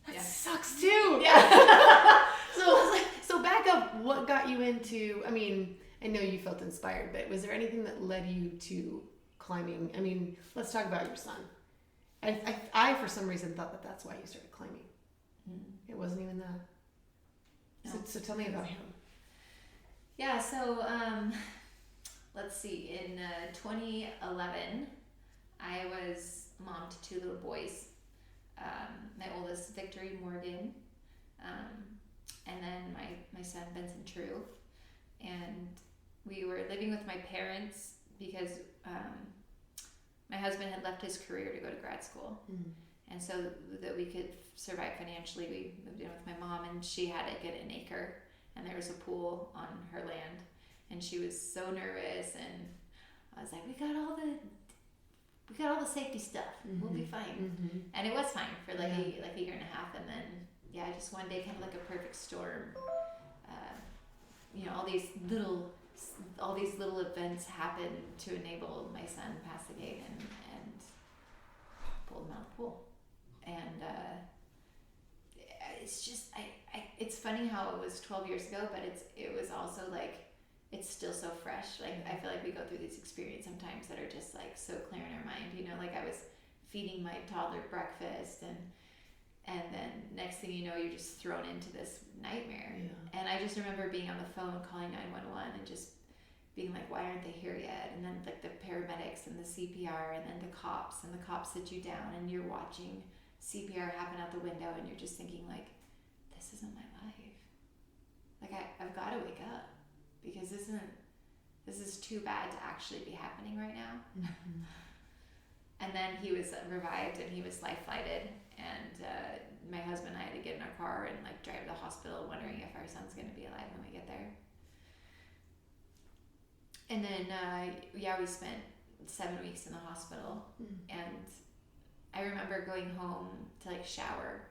That sucks too. Yeah. So back up. What got you into? I mean, I know you felt inspired, but was there anything that led you to climbing? I mean, let's talk about your son. I for some reason thought that's why you started climbing. It wasn't even that. No. So tell me about him. Yeah. So let's see. In 2011, I was mom to 2 little boys. My oldest, Victory Morgan, and then my son, Vincent True. And we were living with my parents because my husband had left his career to go to grad school. And so that we could survive financially, we moved in with my mom, and she had to get an acre, and there was a pool on her land. And she was so nervous, and I was like, we got all the safety stuff. We'll be fine. And it was fine for like a year and a half. And then, just one day, kind of like a perfect storm. All these little events happened to enable my son to pass the gate and pull him out of the pool. And it's just, it's funny how it was 12 years ago, but it was also like, it's still so fresh. Like, I feel like we go through these experiences sometimes that are just like so clear in our mind. Like I was feeding my toddler breakfast, and then next thing you know, you're just thrown into this nightmare. And I just remember being on the phone calling 911 and just being like, why aren't they here yet? And then like the paramedics and the CPR, and then the cops sit you down, and you're watching CPR happen out the window, and you're just thinking like, this isn't my life. Like I've got to wake up. Because this is too bad to actually be happening right now. And then he was revived, and he was life flighted, and my husband and I had to get in our car and like drive to the hospital, wondering if our son's going to be alive when we get there. And then we spent 7 weeks in the hospital, and I remember going home to like shower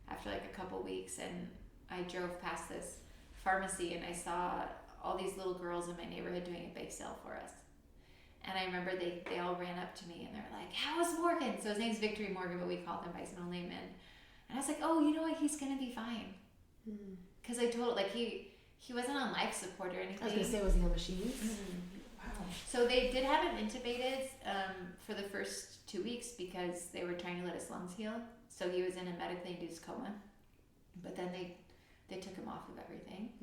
after like a couple weeks, and I drove past this pharmacy, and I saw all these little girls in my neighborhood doing a bake sale for us. And I remember they all ran up to me and they were like, "How is Morgan?" So his name's Victory Morgan, but we called him by his middle name. And I was like, "Oh, you know what? He's gonna be fine." Because I told, like, he wasn't on life support or anything. I was gonna say, was he on machines? Wow. So they did have him intubated for the first 2 weeks because they were trying to let his lungs heal. So he was in a medically induced coma. But then they took him off of everything.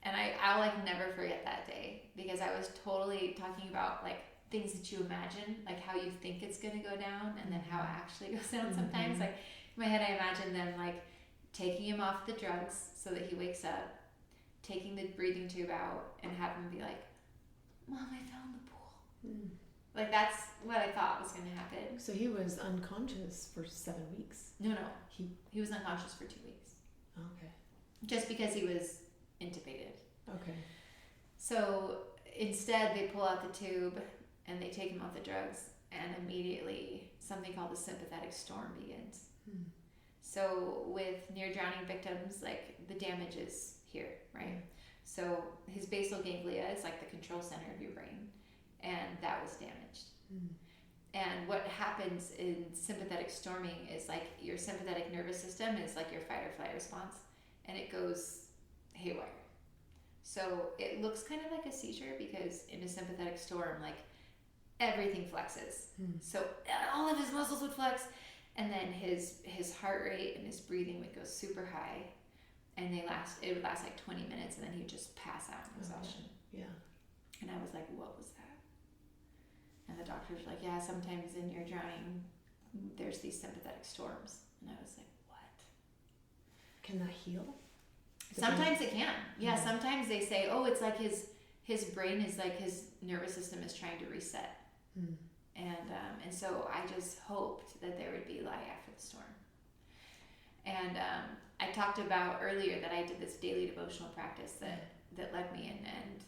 And I'll like never forget that day because I was totally talking about like things that you imagine, like how you think it's gonna go down and then how it actually goes down sometimes. Like in my head I imagine them like taking him off the drugs so that he wakes up, taking the breathing tube out and have him be like, "Mom, I found the pool." Like that's what I thought was gonna happen. So he was unconscious for 7 weeks. No. He was unconscious for 2 weeks. Okay. Just because he was intubated. Okay. So instead they pull out the tube and they take him off the drugs and immediately something called the sympathetic storm begins. So with near drowning victims, like the damage is here, right? So his basal ganglia is like the control center of your brain and that was damaged. And what happens in sympathetic storming is like your sympathetic nervous system is like your fight or flight response and it goes haywire. So it looks kind of like a seizure because in a sympathetic storm, like everything flexes. So all of his muscles would flex and then his heart rate and his breathing would go super high and it would last like 20 minutes and then he'd just pass out in exhaustion. Yeah. And I was like, what was that? And the doctors were like, yeah, sometimes in your drowning, there's these sympathetic storms. And I was like, what? Can that heal? Sometimes it can. Yeah, sometimes they say, oh, it's like his brain is like his nervous system is trying to reset. And so I just hoped that there would be light after the storm. And I talked about earlier that I did this daily devotional practice that led me in, and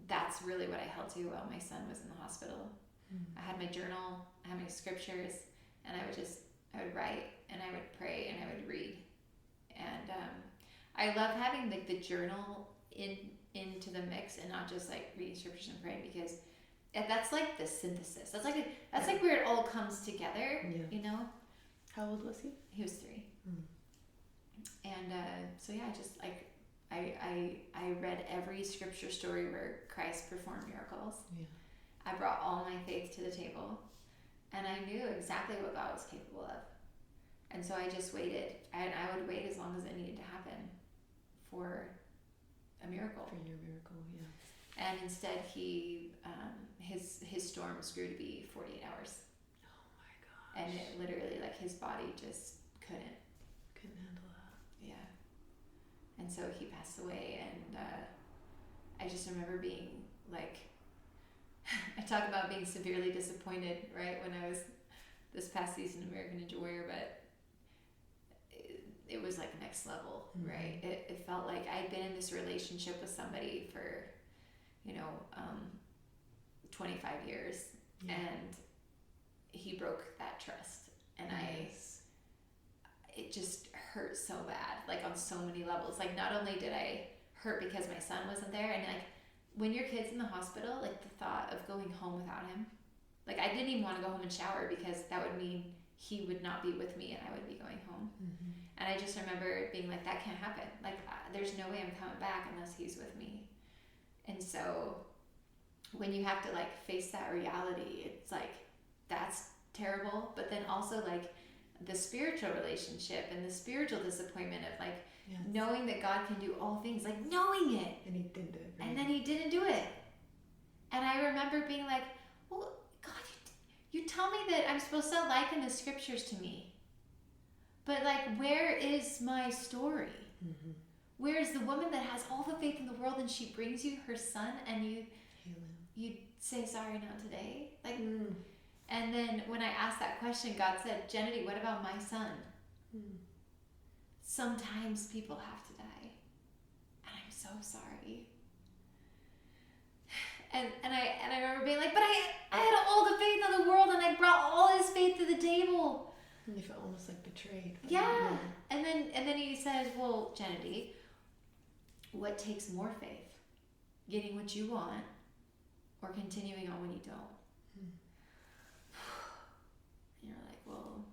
that's really what I held to while my son was in the hospital. I had my journal, I had my scriptures, and I would write, and I would pray, and I would read. And I love having like the journal into the mix and not just like reading scriptures and praying because that's like the synthesis. That's like where it all comes together. Yeah. You know. How old was he? He was 3. And so yeah, I just like I read every scripture story where Christ performed miracles. Yeah. I brought all my faith to the table, and I knew exactly what God was capable of. And so I just waited, and I would wait as long as it needed to happen for a miracle. For your miracle, yeah. And instead, his storms grew to be 48 hours. Oh my gosh. And it literally, like, his body just couldn't handle that. Yeah. And so he passed away, and I just remember being like, I talk about being severely disappointed, right, when I was this past season American Ninja Warrior, but it was like next level, right? It felt like I'd been in this relationship with somebody for, 25 years, and he broke that trust, and it just hurt so bad, like on so many levels. Like not only did I hurt because my son wasn't there, and like when your kid's in the hospital, like the thought of going home without him, like I didn't even want to go home and shower because that would mean he would not be with me and I would be going home. And I just remember being like, that can't happen. Like there's no way I'm coming back unless he's with me. And so when you have to like face that reality, it's like, that's terrible. But then also like the spiritual relationship and the spiritual disappointment of like knowing that God can do all things, like knowing it. And he didn't do it. Right? And then he didn't do it. And I remember being like, well, God, you tell me that I'm supposed to liken the scriptures to me. But like, where is my story? Where is the woman that has all the faith in the world and she brings you her son and you say sorry not today? Like, and then when I asked that question, God said, Jenedy, what about my son? Sometimes people have to die. And I'm so sorry. And I remember being like, but I had all the faith in the world and I brought all his faith to the table. And you felt almost like betrayed. Yeah. And then he says, well, Jenedy, what takes more faith? Getting what you want or continuing on when you don't. And you're like, well,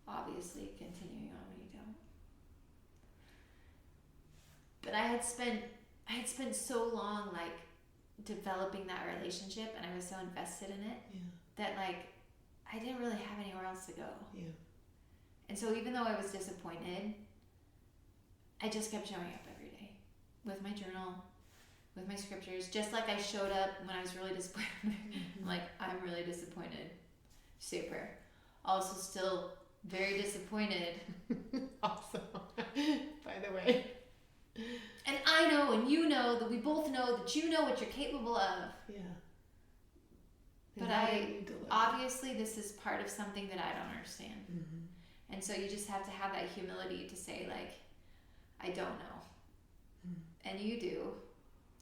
obviously continuing on when you don't. But I had spent so long like developing that relationship, and I was so invested in it that like I didn't really have anywhere else to go. Yeah. And so even though I was disappointed, I just kept showing up every day with my journal, with my scriptures, just like I showed up when I was really disappointed. I'm like, I'm really disappointed. Super. Also still very disappointed. Awesome. By the way. And I know, and you know, that we both know that you know what you're capable of. Yeah. But obviously this is part of something that I don't understand. Mm-hmm. And so you just have to have that humility to say like, I don't know. Mm-hmm. And you do.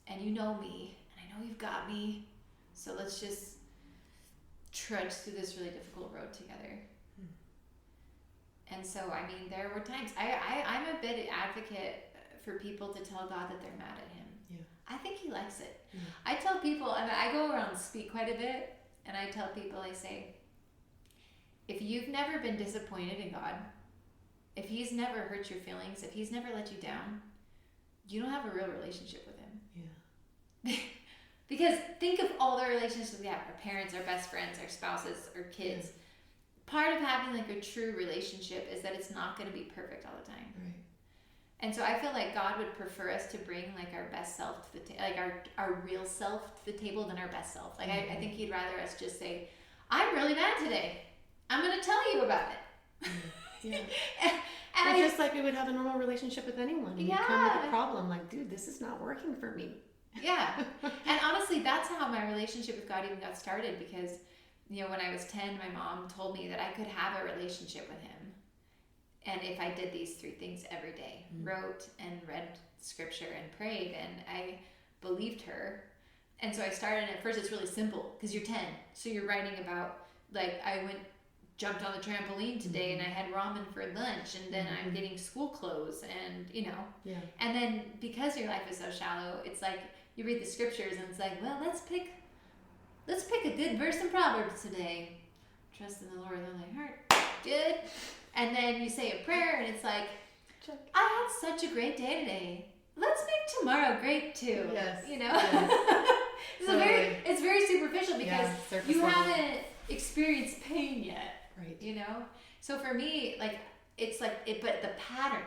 And you know me. And I know you've got me. So let's just trudge through this really difficult road together. Mm-hmm. And so, I mean, there were times, I'm a bit advocate for people to tell God that they're mad at him. Yeah. I think he likes it. Yeah. I tell people, I go around and speak quite a bit, and I tell people, I say, if you've never been disappointed in God, if he's never hurt your feelings, if he's never let you down, you don't have a real relationship with him. Yeah. Because think of all the relationships we have, our parents, our best friends, our spouses, our kids. Yeah. Part of having like a true relationship is that it's not going to be perfect all the time. Right. And so I feel like God would prefer us to bring like our best self to the like our real self to the table than our best self. Like I think he'd rather us just say, I'm really mad today. I'm going to tell you about it. Yeah. and just like we would have a normal relationship with anyone. And you come with a problem like, dude, this is not working for me. Yeah. And honestly, that's how my relationship with God even got started, because, you know, when I was 10, my mom told me that I could have a relationship with him. And if I did these 3 things every day, wrote and read scripture and prayed, and I believed her. And so I started, and at first it's really simple because you're 10. So you're writing about, like, jumped on the trampoline today and I had ramen for lunch, and then I'm getting school clothes, and, you know. Yeah. And then because your life is so shallow, it's like you read the scriptures and it's like, well, let's pick a good verse in Proverbs today. Trust in the Lord with all thy heart. Good. And then you say a prayer, and it's like, check. I had such a great day today. Let's make tomorrow great too. Yes. You know? Yes. It's very superficial because you haven't experienced pain yet. Right. You know? So for me, like, it's like, but the pattern,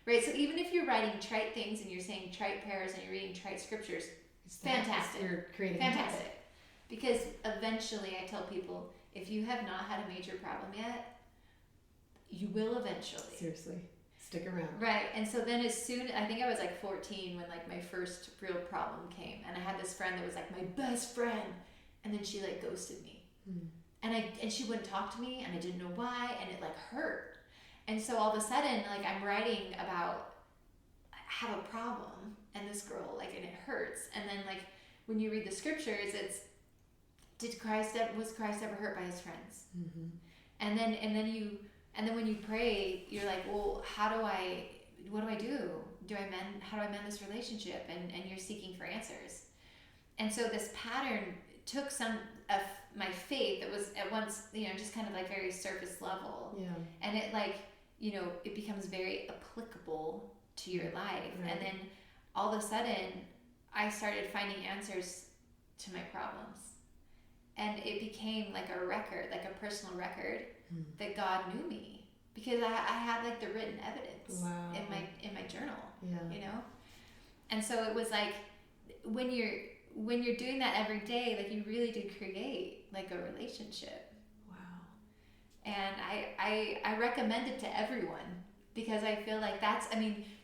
right? So even if you're writing trite things and you're saying trite prayers and you're reading trite scriptures, it's fantastic. You're creating fantastic. Because eventually, I tell people, if you have not had a major problem yet, you will eventually. Seriously. Stick around. Right. And so then I think I was like 14 when like my first real problem came. And I had this friend that was like my best friend. And then she like ghosted me. And she wouldn't talk to me, and I didn't know why, and it like hurt. And so all of a sudden, like, I'm writing about, I have a problem, and this girl, like, and it hurts. And then like when you read the scriptures, it's, was Christ ever hurt by his friends? Mm-hmm. And then when you pray, you're like, well, what do I do? How do I mend this relationship? And you're seeking for answers. And so this pattern took some of my faith that was at once, you know, just kind of like very surface level. Yeah. And it like, you know, it becomes very applicable to your life. Right. And then all of a sudden I started finding answers to my problems. And it became like a record, like a personal record that God knew me, because I had like the written evidence in my journal, you know? And so it was like, when you're doing that every day, like, you really do create like a relationship. Wow. And I recommend it to everyone, because I feel like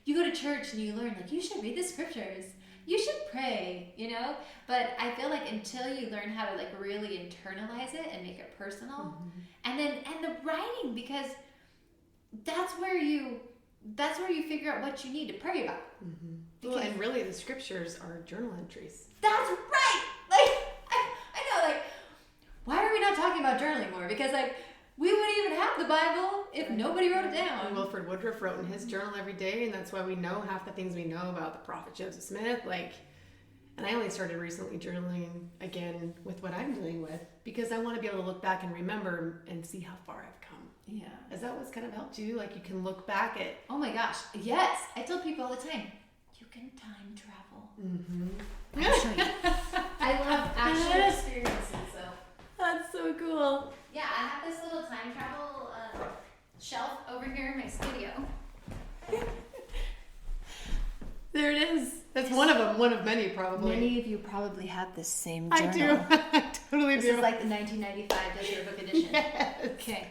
you go to church and you learn, like, you should read the scriptures, you should pray, you know? But I feel like until you learn how to like really internalize it and make it personal, and the writing, because that's where you figure out what you need to pray about. Well, and really the scriptures are journal entries. That's right. Like, I know, like, why are we not talking about journaling more? Because like, we wouldn't even have the Bible if nobody wrote it down. And Wilford Woodruff wrote in his journal every day, and that's why we know half the things we know about the prophet Joseph Smith. Like, And I only started recently journaling again with what I'm dealing with because I want to be able to look back and remember and see how far I've come. Yeah. Is that what's kind of helped you? Like you can look back at. Oh my gosh. Yes. I tell people all the time, you can time travel. Mm-hmm. I'll show you. I love actual experiences, so. That's so cool. Yeah, I have this little time travel shelf over here in my studio. There it is. That's one of them. One of many, probably. Many of you probably have the same I journal. do. I totally This do. is like the 1995 Desert Book Edition. Yes. Okay.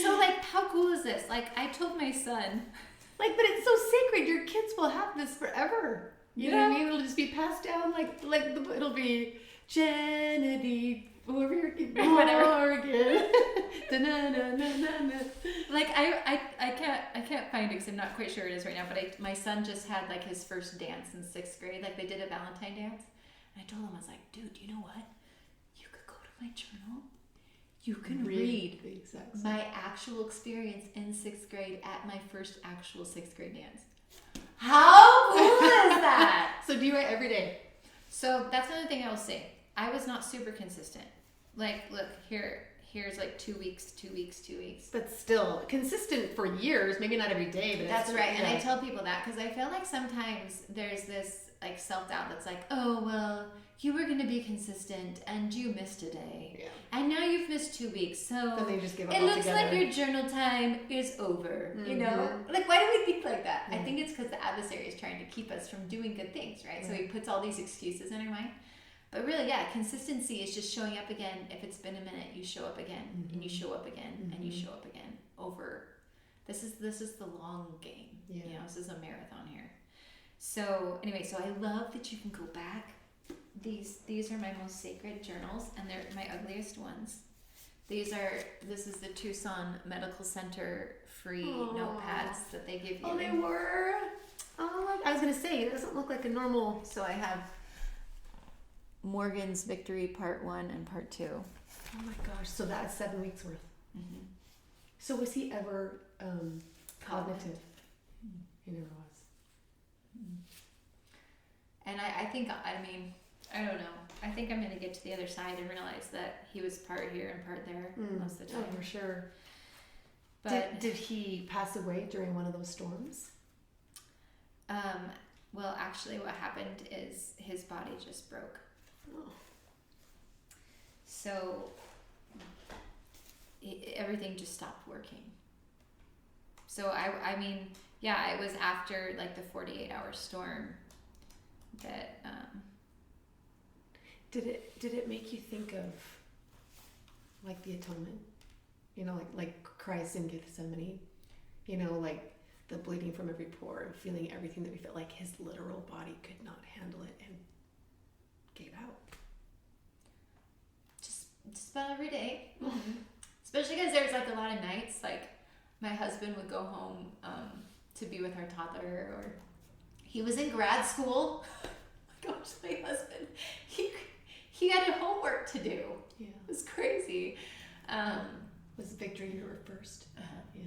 So, like, how cool is this? Like, I told my son. Like, but it's so sacred. Your kids will have this forever. You know what I mean? It'll just be passed down. It'll be Jenedy over your Whatever. again. Da-na-na-na-na-na. Like, I can't find it because I'm not quite sure it is right now. But my son just had like his first dance in 6th grade. Like, they did a Valentine dance, and I told him, I was like, dude, you know what? You could go to my journal. You can read the exact same. my actual experience in 6th grade at my first actual 6th grade dance. How cool is that? So do you write every day? So that's another thing I will say. I was not super consistent. Like, look, here's like 2 weeks, 2 weeks, 2 weeks. But still consistent for years. Maybe not every day, but That's right. Yeah. And I tell people that because I feel like sometimes there's this like self-doubt that's like, oh, well, you were going to be consistent and you missed a day. Yeah. And now you've missed 2 weeks. So Then they just give up it looks altogether. like your journal time is over. Mm-hmm. You know? Like, why do we think like that? Yeah. I think it's because the adversary is trying to keep us from doing good things, right? So he puts all these excuses in our mind. But really, yeah, consistency is just showing up again. If it's been a minute, you show up again, and you show up again, and you show up again. Over. This is the long game. Yeah. You know, this is a marathon here. So anyway, so I love that you can go back. These are my most sacred journals, and they're my ugliest ones. This is the Tucson Medical Center free notepads that they give you. Oh, they were. Oh, I was gonna say it doesn't look like a normal. So I have Morgan's Victory Part 1 and Part 2. Oh my gosh! So that's 7 weeks worth. Mm-hmm. So was he ever cognitive? He never was. And I think, I mean, I don't know. I think I'm going to get to the other side and realize that he was part here and part there most of the time. Oh, for sure. But Did he pass away during one of those storms? well, actually what happened is his body just broke. Oh. So everything just stopped working. So I mean, yeah, it was after like the 48-hour storm that Did it make you think of like the atonement? You know, like Christ in Gethsemane. You know, like the bleeding from every pore and feeling everything that we felt like his literal body could not handle it and gave out. just about every day. Especially because there's like a lot of nights like my husband would go home to be with our toddler, or he was in grad school. Oh my gosh, my husband, he had homework to do. Yeah. It was crazy. Was Victory your first? Yeah.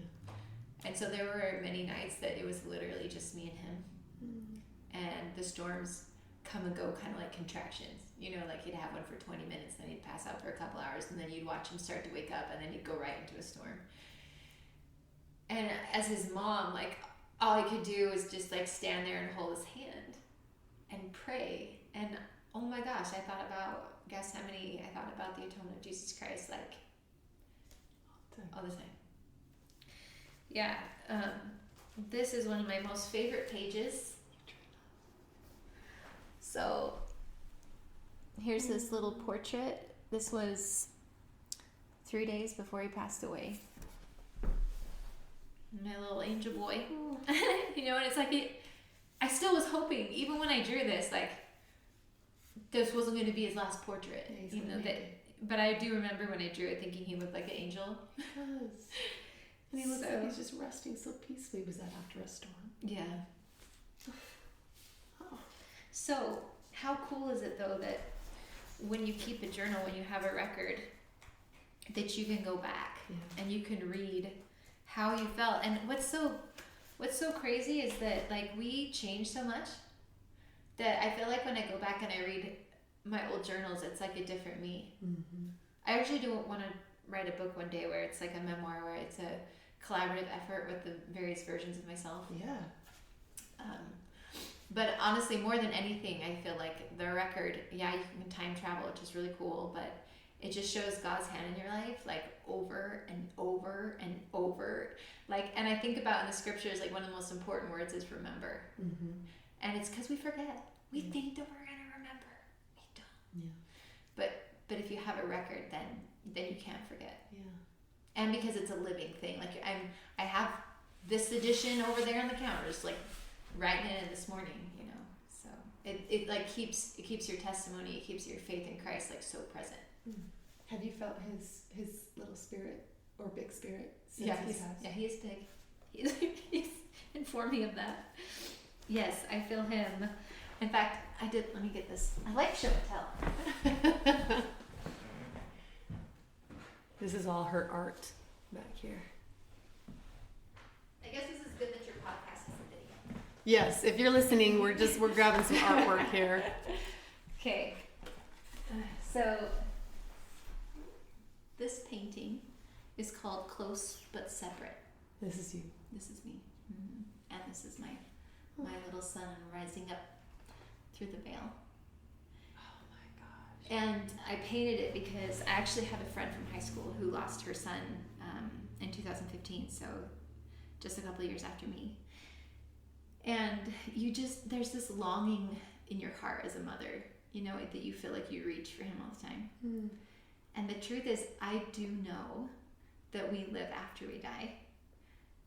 And so there were many nights that it was literally just me and him. And the storms come and go kind of like contractions. You know, like he'd have one for 20 minutes, then he'd pass out for a couple hours, and then you'd watch him start to wake up, and then he'd go right into a storm. And as his mom, like, all I could do was just like stand there and hold his hand and pray. And oh my gosh, I thought about Gethsemane, I thought about the atonement of Jesus Christ, like all the time. Yeah, this is one of my most favorite pages. So here's this little portrait. This was 3 days before he passed away. My little angel boy. You know, and it's like I still was hoping, even when I drew this, like this wasn't going to be his last portrait. Yeah, you know that. But I do remember when I drew it, thinking he looked like an angel. Because. And he looks like he's just resting so peacefully. Was that after a storm? Yeah. Oh. So how cool is it though that when you keep a journal, when you have a record, that you can go back and you can read how you felt. And what's so crazy is that like we change so much that I feel like when I go back and I read my old journals, it's like a different me. Mm-hmm. I actually do want to write a book one day where it's like a memoir, where it's a collaborative effort with the various versions of myself. Yeah. But honestly, more than anything, I feel like the record, yeah, you can time travel, which is really cool, but it just shows God's hand in your life, like over and over and over. Like, and I think about in the scriptures, like one of the most important words is remember. Mm-hmm. And it's because we forget. We think that we're going to remember. We don't. Yeah. But if you have a record, then you can't forget. Yeah. And because it's a living thing. Like I have this edition over there on the counter, just like writing it in this morning, you know. So it like keeps your testimony, it keeps your faith in Christ like so present. Have you felt his little spirit or big spirit since Yeah, he passed? Yeah, he is big. He's informed me of that. Yes, I feel him. In fact, let me get this. I like show and tell. This is all her art back here. I guess this is good that your podcast is a video. Yes, if you're listening, we're grabbing some artwork here. Okay. So this painting is called Close But Separate. This is you. This is me. Mm-hmm. And this is my little son rising up through the veil. Oh my gosh. And I painted it because I actually had a friend from high school who lost her son in 2015, so just a couple of years after me. And there's this longing in your heart as a mother, you know, that you feel like you reach for him all the time. Mm. And the truth is, I do know that we live after we die,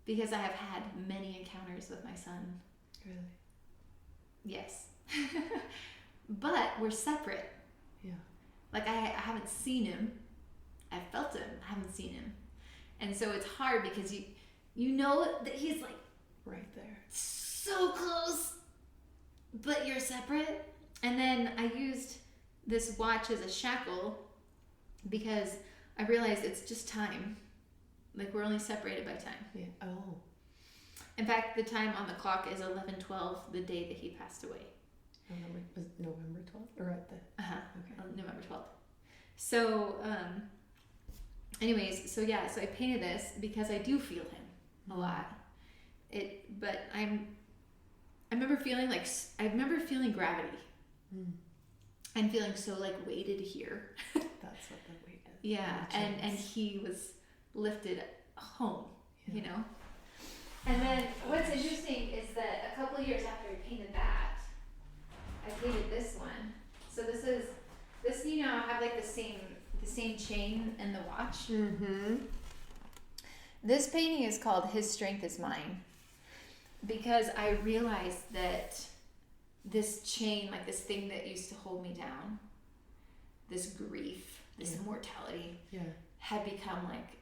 because I have had many encounters with my son. Really? Yes. But we're separate. Yeah. Like I haven't seen him. I felt him. I haven't seen him. And so it's hard because you know that he's like right there. So close, but you're separate. And then I used this watch as a shackle because I realized it's just time. Like we're only separated by time. Yeah. Oh. In fact, the time on the clock is 11:12, the day that he passed away. Was it November 12th or at the? Okay. November 12th. So, anyways, so I painted this because I do feel him a lot. But I remember feeling gravity. Mm. And feeling so like weighted here. That's what the weight is. Yeah, and he was lifted home, you know. And then what's interesting is that a couple of years after I painted that, I painted this one. So this you know, have like the same chain in the watch. Mm-hmm. This painting is called His Strength Is Mine, because I realized that this chain, like this thing that used to hold me down, this grief, this mortality, had become like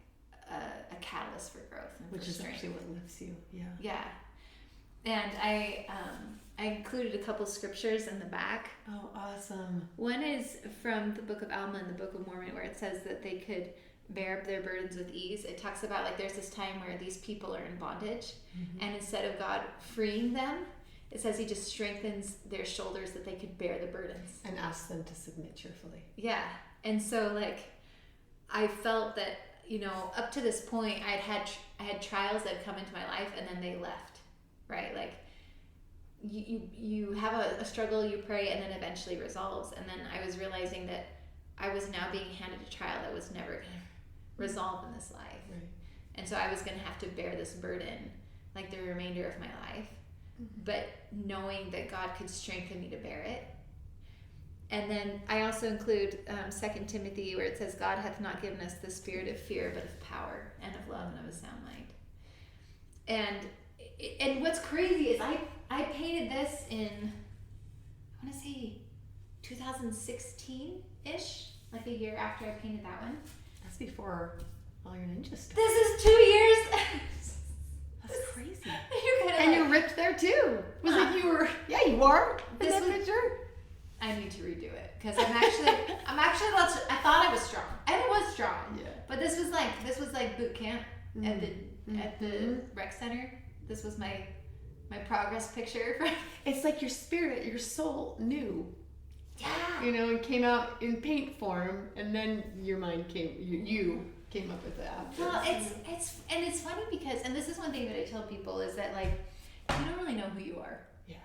a catalyst for growth and which for is strength. actually what lifts you. Yeah. And I included a couple scriptures in the back. Oh, awesome. One is from the Book of Alma and the Book of Mormon, where it says that they could bear up their burdens with ease. It talks about like there's this time where these people are in bondage, and instead of God freeing them, it says he just strengthens their shoulders that they could bear the burdens. And asks them to submit cheerfully. Yeah. And so like I felt that, you know, up to this point I had trials that had come into my life and then they left, right? Like you have a struggle, you pray, and then eventually resolves. And then I was realizing that I was now being handed a trial that was never going to resolve in this life. Right. And so I was going to have to bear this burden like the remainder of my life. But knowing that God could strengthen me to bear it. And then I also include 2 Timothy, where it says, God hath not given us the spirit of fear, but of power and of love and of a sound mind. And what's crazy is I painted this in, I want to say 2016-ish, like a year after I painted that one. That's before all your ninja stuff. This is 2 years. That's crazy. And you ripped there too. Was it you were? Yeah, you were. In that picture. I need to redo it because I'm actually I thought I was strong. And I was strong. Yeah. But this was like boot camp at the rec center. This was my my progress picture. It's like your spirit, your soul knew. Yeah. You know, and came out in paint form, and then your mind you came up with that. Well, it's funny because, and this is one thing that I tell people is that like you don't really know who you are. Yeah.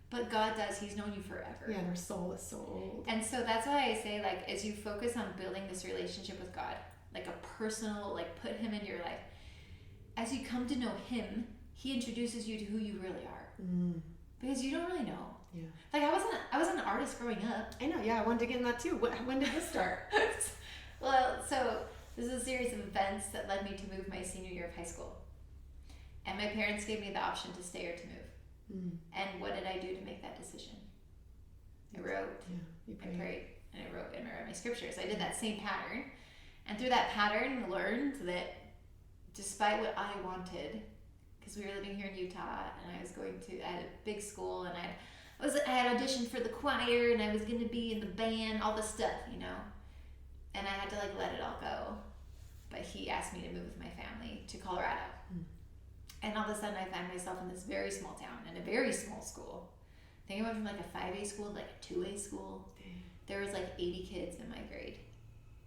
But God does. He's known you forever. Yeah, and our soul is so old. And so that's why I say, like, as you focus on building this relationship with God, like a personal, like, put Him in your life, as you come to know Him, He introduces you to who you really are. Mm. Because you don't really know. Yeah. Like, I wasn't an artist growing up. I know, yeah, I wanted to get in that too. When did this start? Well, so this is a series of events that led me to move my senior year of high school. And my parents gave me the option to stay or to move. Mm. And what did I do to make that decision? I wrote, I prayed, and I wrote my scriptures. I did that same pattern. And through that pattern, I learned that despite what I wanted, because we were living here in Utah, and I was going to, I had a big school, and I had auditioned for the choir, and I was going to be in the band, all this stuff, you know. And I had to like let it all go. But He asked me to move with my family to Colorado. Mm. And all of a sudden I found myself in this very small town, in a very small school. I think I went from like a 5A school to like a 2A school. Dang. There was like 80 kids in my grade.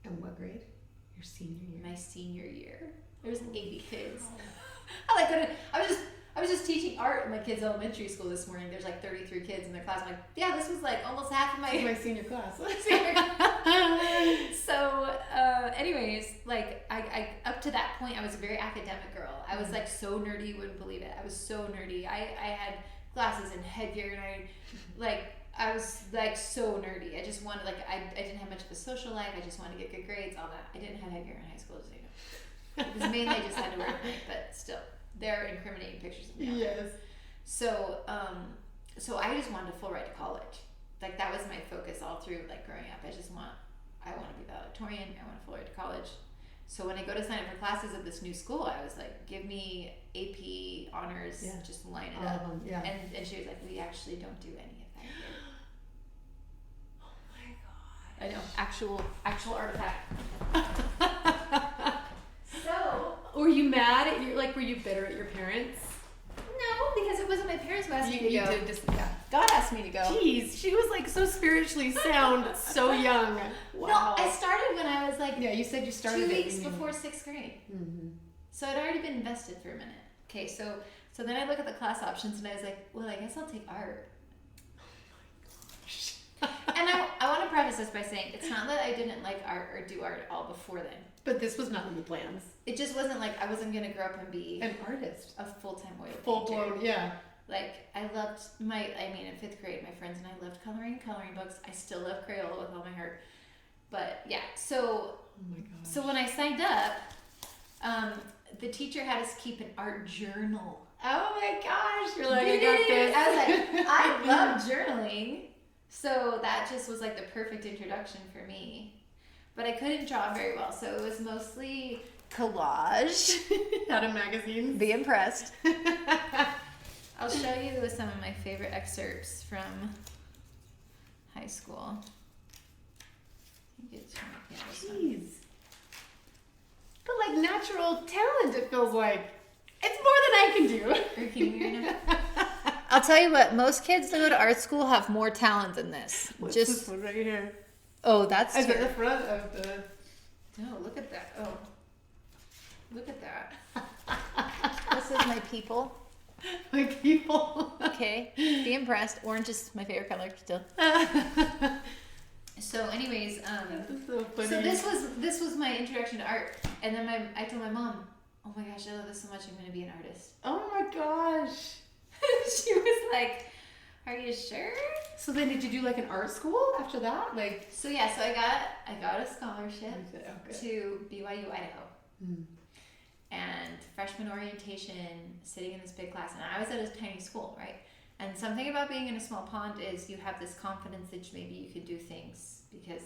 And what grade? Your senior year? My senior year. There was 80 kids. I was just teaching art in my kids' elementary school this morning. There's like 33 kids in their class. I'm like, yeah, this was like almost half of my senior class. So, anyways, like I up to that point, I was a very academic girl. I was like so nerdy, you wouldn't believe it. I was so nerdy. I had glasses and headgear, and I was like so nerdy. I just wanted, like, I didn't have much of a social life. I just wanted to get good grades, all that. I didn't have headgear in high school, so you know. It was mainly I just had to wear it, but still, there are incriminating pictures of me. Yes. So, so I just wanted a full ride to college. Like that was my focus all through like growing up. I want to be valedictorian. I want a full ride to college. So when I go to sign up for classes at this new school, I was like, give me AP honors, just line it up. Yeah. And she was like, we actually don't do any of that here. Oh my God. I know, actual artifact. So, were you mad at were you bitter at your parents? No, because it wasn't my parents who asked me to go. You did God asked me to go. Jeez, she was like so spiritually sound, so young. Wow. No, I started when I was like, yeah, you said you started 2 weeks before 6th grade. Mm-hmm. So I'd already been invested for a minute. Okay, so then I look at the class options and I was like, well, I guess I'll take art. Oh my gosh. And I want to preface this by saying it's not that I didn't like art or do art at all before then. But this was not in the plans. It just wasn't like I wasn't going to grow up and be an artist, a full-time oil painter. Full-blown, yeah. Like I loved in 5th grade, my friends and I loved coloring books. I still love Crayola with all my heart. But yeah, so so when I signed up, the teacher had us keep an art journal. Oh my gosh, you're like, I got this. I was like, I love journaling. So that just was like the perfect introduction for me. But I couldn't draw very well, so it was mostly collage. Out of magazines. Be impressed. I'll show you some of my favorite excerpts from high school. I think it's from this one. Jeez. But like natural talent, it feels like. It's more than I can do. Or can you hear it? I'll tell you what, most kids that go to art school have more talent than this. What's this one right here? Oh, that's at the front of the. Oh, look at that. Oh. Look at that. This is my people. My people. Okay. Be impressed. Orange is my favorite color still. So anyways, so funny. So this was my introduction to art. And then I told my mom, oh my gosh, I love this so much, I'm gonna be an artist. Oh my gosh. She was like, are you sure? So then did you do like an art school after that? Like so yeah, so I got a scholarship to BYU Idaho. Mm. And freshman orientation, sitting in this big class, and I was at a tiny school, right? And something about being in a small pond is you have this confidence that maybe you could do things because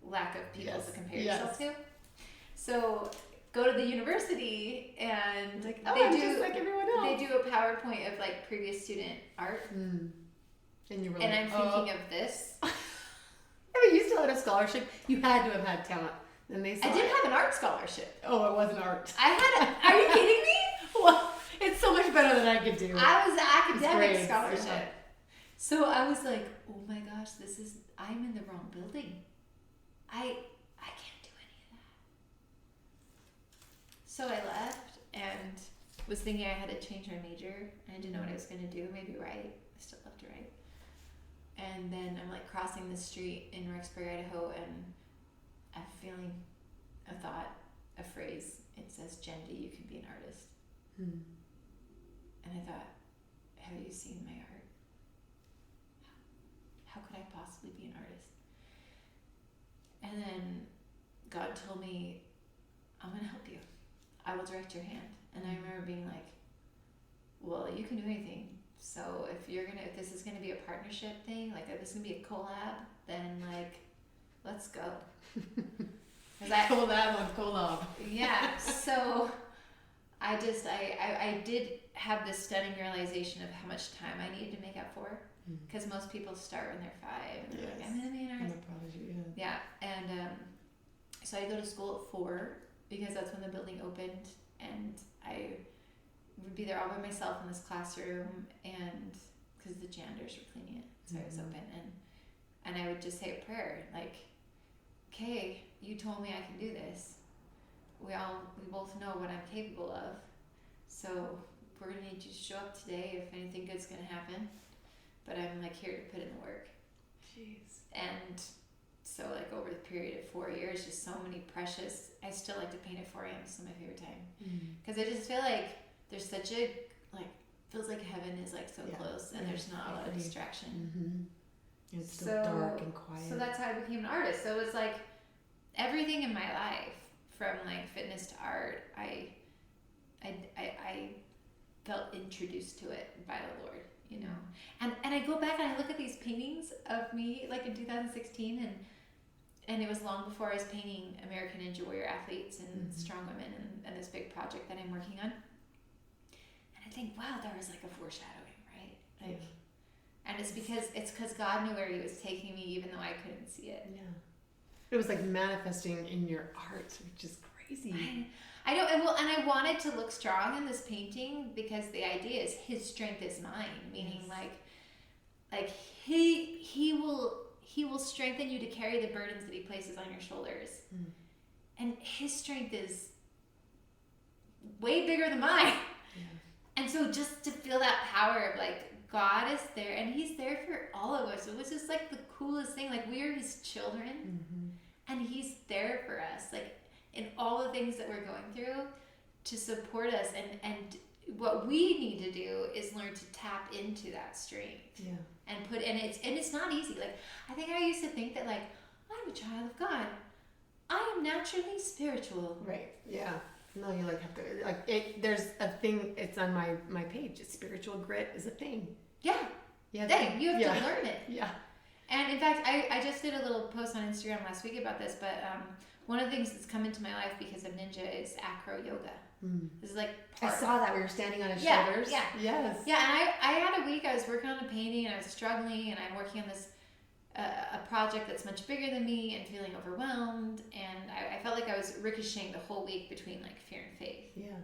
lack of people to compare yourself to. So go to the university and like, they do just like everyone else. They do a PowerPoint of like previous student art. Mm. And you were and I'm thinking of this. I mean, you still had a scholarship. You had to have had talent. And they saw I did have an art scholarship. Oh, it wasn't art. I had. Are you kidding me? Well, It's so much better than I could do. I was academic great, scholarship. yeah. So I was like, oh my gosh, I'm in the wrong building. I can't do any of that. So I left and was thinking I had to change my major. I didn't know what I was going to do. Maybe write. I still love to write. And then I'm like crossing the street in Rexburg, Idaho, and I'm feeling a thought, a phrase. It says, Jenedy, you can be an artist. Hmm. And I thought, have you seen my art? How could I possibly be an artist? And then God told me, I'm going to help you. I will direct your hand. And I remember being like, well, you can do anything. So if this is gonna be a partnership thing, like if this is gonna be a collab, then like, let's go. Collab on collab. Yeah. So I did have this stunning realization of how much time I needed to make up for, because most people start when they're 5 and they're like, I'm gonna be an artist. Yeah. And so I go to school at 4 because that's when the building opened, and I would be there all by myself in this classroom, and because the janitors were cleaning it, so I was open, and I would just say a prayer like, okay, you told me I can do this. We both know what I'm capable of, so we're gonna need you to show up today if anything good's gonna happen, but I'm like here to put in the work. Jeez. And so like over the period of 4 years, just so many precious. I still like to paint at 4 a.m. It's my favorite time, because I just feel like there's such a feels like heaven is like so close, and there's not a lot of distraction. It's still dark and quiet. So that's how I became an artist. So it was like everything in my life, from like fitness to art, I felt introduced to it by the Lord, you know. And I go back and I look at these paintings of me like in 2016, and it was long before I was painting American Ninja Warrior athletes and strong women and this big project that I'm working on. And I think, wow, there was like a foreshadowing, right? Like, and it's because God knew where He was taking me, even though I couldn't see it. Yeah. It was like manifesting in your art, which is crazy. I know, and I wanted to look strong in this painting because the idea is His strength is mine, meaning like He will strengthen you to carry the burdens that He places on your shoulders, and His strength is way bigger than mine. And so just to feel that power of like God is there, and He's there for all of us. It was just like the coolest thing. Like we are His children, and He's there for us, like in all the things that we're going through, to support us. And what we need to do is learn to tap into that strength. And it's not easy. Like I think I used to think that like I'm a child of God. I am naturally spiritual. Right. Yeah. No, you like have to like it. There's a thing. It's on my page. It's spiritual grit is a thing. Yeah. You have to learn it. Yeah. And in fact, I just did a little post on Instagram last week about this. But one of the things that's come into my life because of Ninja is acro yoga. This is like I saw that we were standing on his shoulders. Yeah. Yes. Yeah. And I had a week. I was working on a painting and I was struggling, and I'm working on this. A project that's much bigger than me and feeling overwhelmed, and I felt like I was ricocheting the whole week between like fear and faith. Yeah.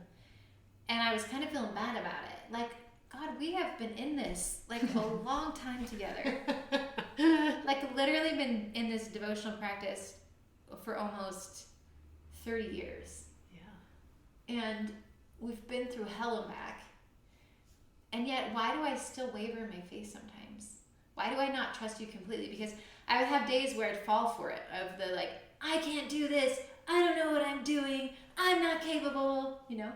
And I was kind of feeling bad about it. Like, God, we have been in this like a long time together. Like literally been in this devotional practice for almost 30 years. Yeah. And we've been through hell and back. And yet, why do I still waver in my faith sometimes? Why do I not trust you completely? Because I would have days where I'd fall for it, of the like, I can't do this, I don't know what I'm doing, I'm not capable, you know?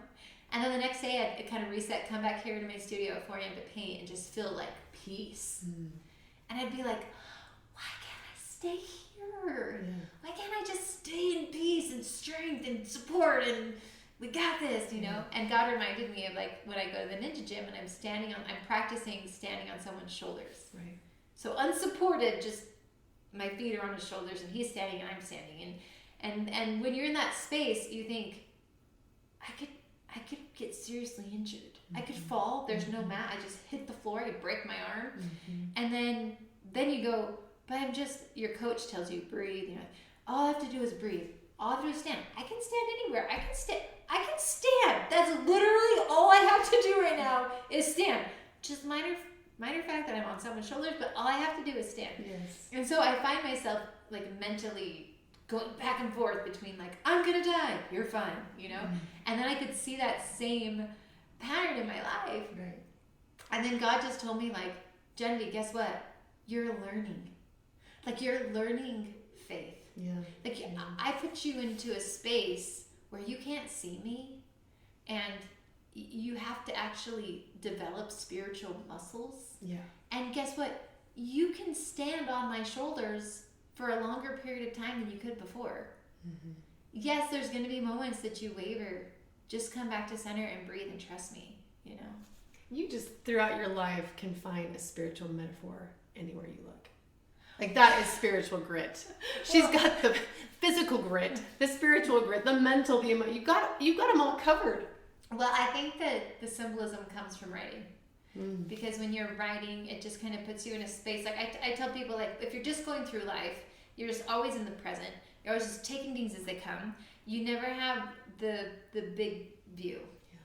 And then the next day I'd kind of reset, come back here to my studio at 4 a.m. to paint and just feel like peace. And I'd be like, why can't I stay here? Why can't I just stay in peace and strength and support and we got this, you know? And God reminded me of like when I go to the Ninja gym and I'm practicing standing on someone's shoulders. Right. So unsupported, just my feet are on his shoulders and he's standing and I'm standing. And when you're in that space, you think, I could get seriously injured. I could fall. There's no mat. I just hit the floor. I could break my arm. And then you go, but your coach tells you breathe. You know, all I have to do is breathe. all I have to do is stand. I can stand anywhere. I can stand. That's literally all I have to do right now is stand. Just minor fact that I'm on someone's shoulders, but all I have to do is stand. Yes. And so I find myself like mentally going back and forth between like, I'm gonna die, you're fine, you know? And then I could see that same pattern in my life. Right. And then God just told me like, Jenedy, guess what? You're learning. Like you're learning faith. Yeah. Like I put you into a space where you can't see me, and you have to actually develop spiritual muscles. Yeah. And guess what? You can stand on my shoulders for a longer period of time than you could before. Mm-hmm. Yes, there's going to be moments that you waver. Just come back to center and breathe and trust me, you know? You just, throughout your life, can find a spiritual metaphor anywhere you look. Like, that is spiritual grit. She's got the physical grit, the spiritual grit, the mental, the emotional. You got them all covered. Well, I think that the symbolism comes from writing. Because when you're writing, it just kind of puts you in a space. Like, I tell people, like, if you're just going through life, you're just always in the present. You're always just taking things as they come. You never have the big view. Yeah.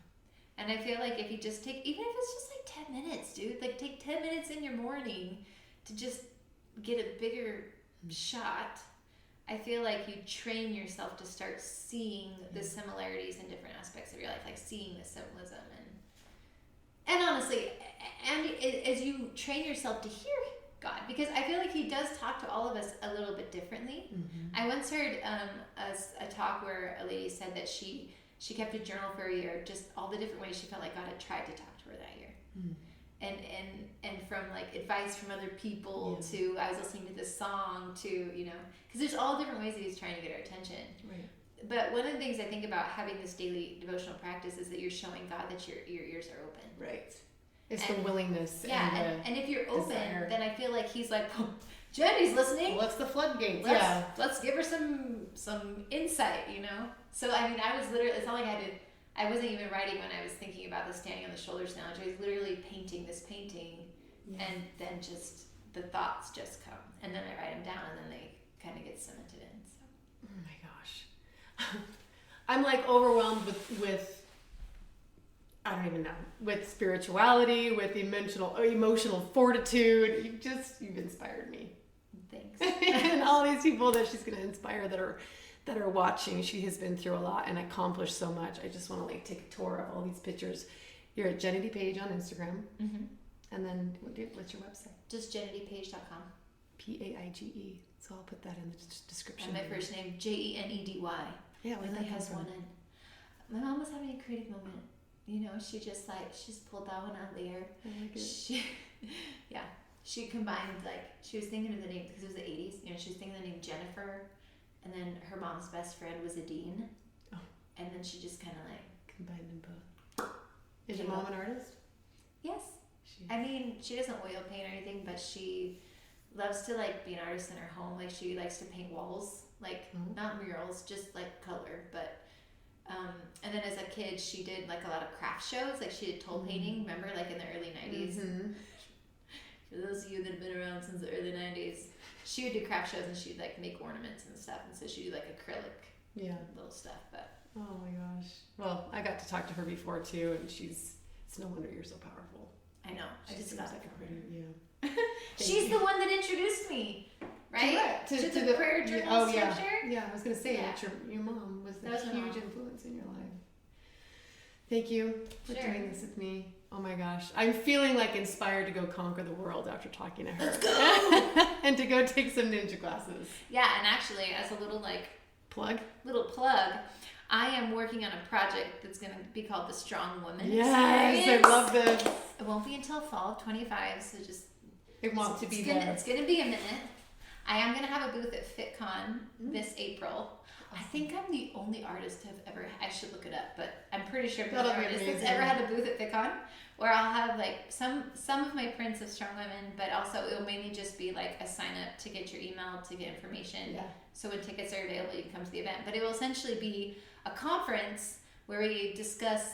And I feel like if you just take, even if it's just like 10 minutes, dude, like take 10 minutes in your morning to just get a bigger shot, I feel like you train yourself to start seeing the similarities in different aspects of your life, like seeing the symbolism and honestly, and as you train yourself to hear God, because I feel like He does talk to all of us a little bit differently. Mm-hmm. I once heard a talk where a lady said that she kept a journal for a year, just all the different ways she felt like God had tried to talk to her that year. Mm. And from like advice from other people to I was listening to this song to, you know, because there's all different ways that He's trying to get our attention. Right. But one of the things I think about having this daily devotional practice is that you're showing God that your ears are open. Right. It's the willingness. Yeah, and if you're open, then I feel like He's like, oh, Jenedy's listening. What's the floodgates? Let's give her some insight, you know? So, I mean, I was literally, it's not like I wasn't even writing when I was thinking about the standing on the shoulders challenge. I was literally painting this painting, and then just the thoughts just come. And then I write them down, and then they kind of get cemented in. So. Oh my gosh. I'm like overwhelmed with I don't even know, with spirituality, with emotional fortitude. You've inspired me. Thanks. And all these people that she's going to inspire that are watching. She has been through a lot and accomplished so much. I just want to like take a tour of all these pictures. You're at Jenedy Paige on Instagram. Mm-hmm. And then what's your website? Just JenedyPaige.com. Paige. So I'll put that in the description. And my first name, Jenedy. Yeah, it only has one N. My mom was having a creative moment. You know, she's pulled that one out of the air. I like it. She combined, like, she was thinking of the name, because it was the 80s, you know, she was thinking of the name Jennifer, and then her mom's best friend was Adine. Oh. And then she just kind of, like... combined them both. Is your mom an artist? Yes. I mean, she doesn't oil paint or anything, but she loves to, like, be an artist in her home. Like, she likes to paint walls. Like, not murals, just, like, color, but... and then as a kid, she did like a lot of craft shows. Like she did toll painting, remember, like in the early 90s. Mm-hmm. For those of you that have been around since the early 90s, she would do craft shows and she'd like make ornaments and stuff. And so she'd do like acrylic little stuff. But oh my gosh. Well, I got to talk to her before too, and it's no wonder you're so powerful. I know. She just got like a pretty, She's the one that introduced me. Right? To the prayer journal structure? Yeah, I was going to say that your mom was a huge influence in your life. Thank you for doing this with me. Oh my gosh. I'm feeling like inspired to go conquer the world after talking to her. Let's go! And to go take some ninja classes. Yeah, and actually, as a little plug, I am working on a project that's going to be called the Strong Woman Experience. I love this. It won't be until fall of 25, so just... It wants to be there. It's going to be a minute. I am going to have a booth at FitCon this April. Awesome. I think I'm the only artist to have ever, I should look it up, but I'm pretty sure I'm the only artist that's ever had a booth at FitCon where I'll have like some of my prints of Strong Women, but also it will mainly just be like a sign up to get your email to get information. Yeah. So when tickets are available, you can come to the event. But it will essentially be a conference where we discuss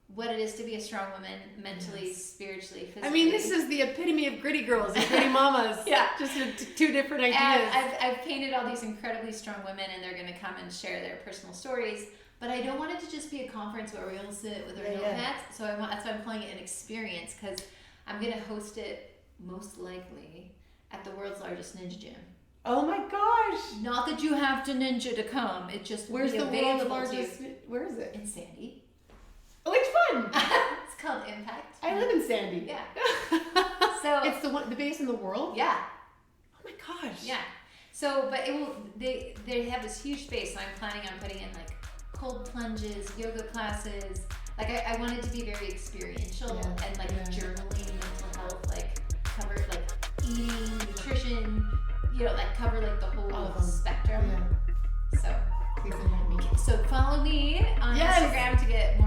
what it is to be a strong woman, mentally, Yes. spiritually, physically. I mean, this is the epitome of gritty girls and gritty mamas. Yeah. Just two different ideas. And I've painted all these incredibly strong women, and they're going to come and share their personal stories. But I don't want it to just be a conference where we all sit with our notepads. So that's why I'm calling it an experience, because I'm going to host it most likely at the world's largest ninja gym. Oh my gosh! Not that you have to ninja to come. It just will Where's be the world's available to you. largest? Where is it? In Sandy. Oh, it's fun. It's called Impact. I live in Sandy. Yeah. So it's the biggest in the world. Yeah. Oh my gosh. Yeah. So, but it will. They have this huge space. So I'm planning on putting in like cold plunges, yoga classes. Like I want it to be very experiential and like journaling, mental health, like cover like eating, nutrition. You know, like cover like the whole spectrum. Yeah. So please invite me. So follow me on Instagram to get more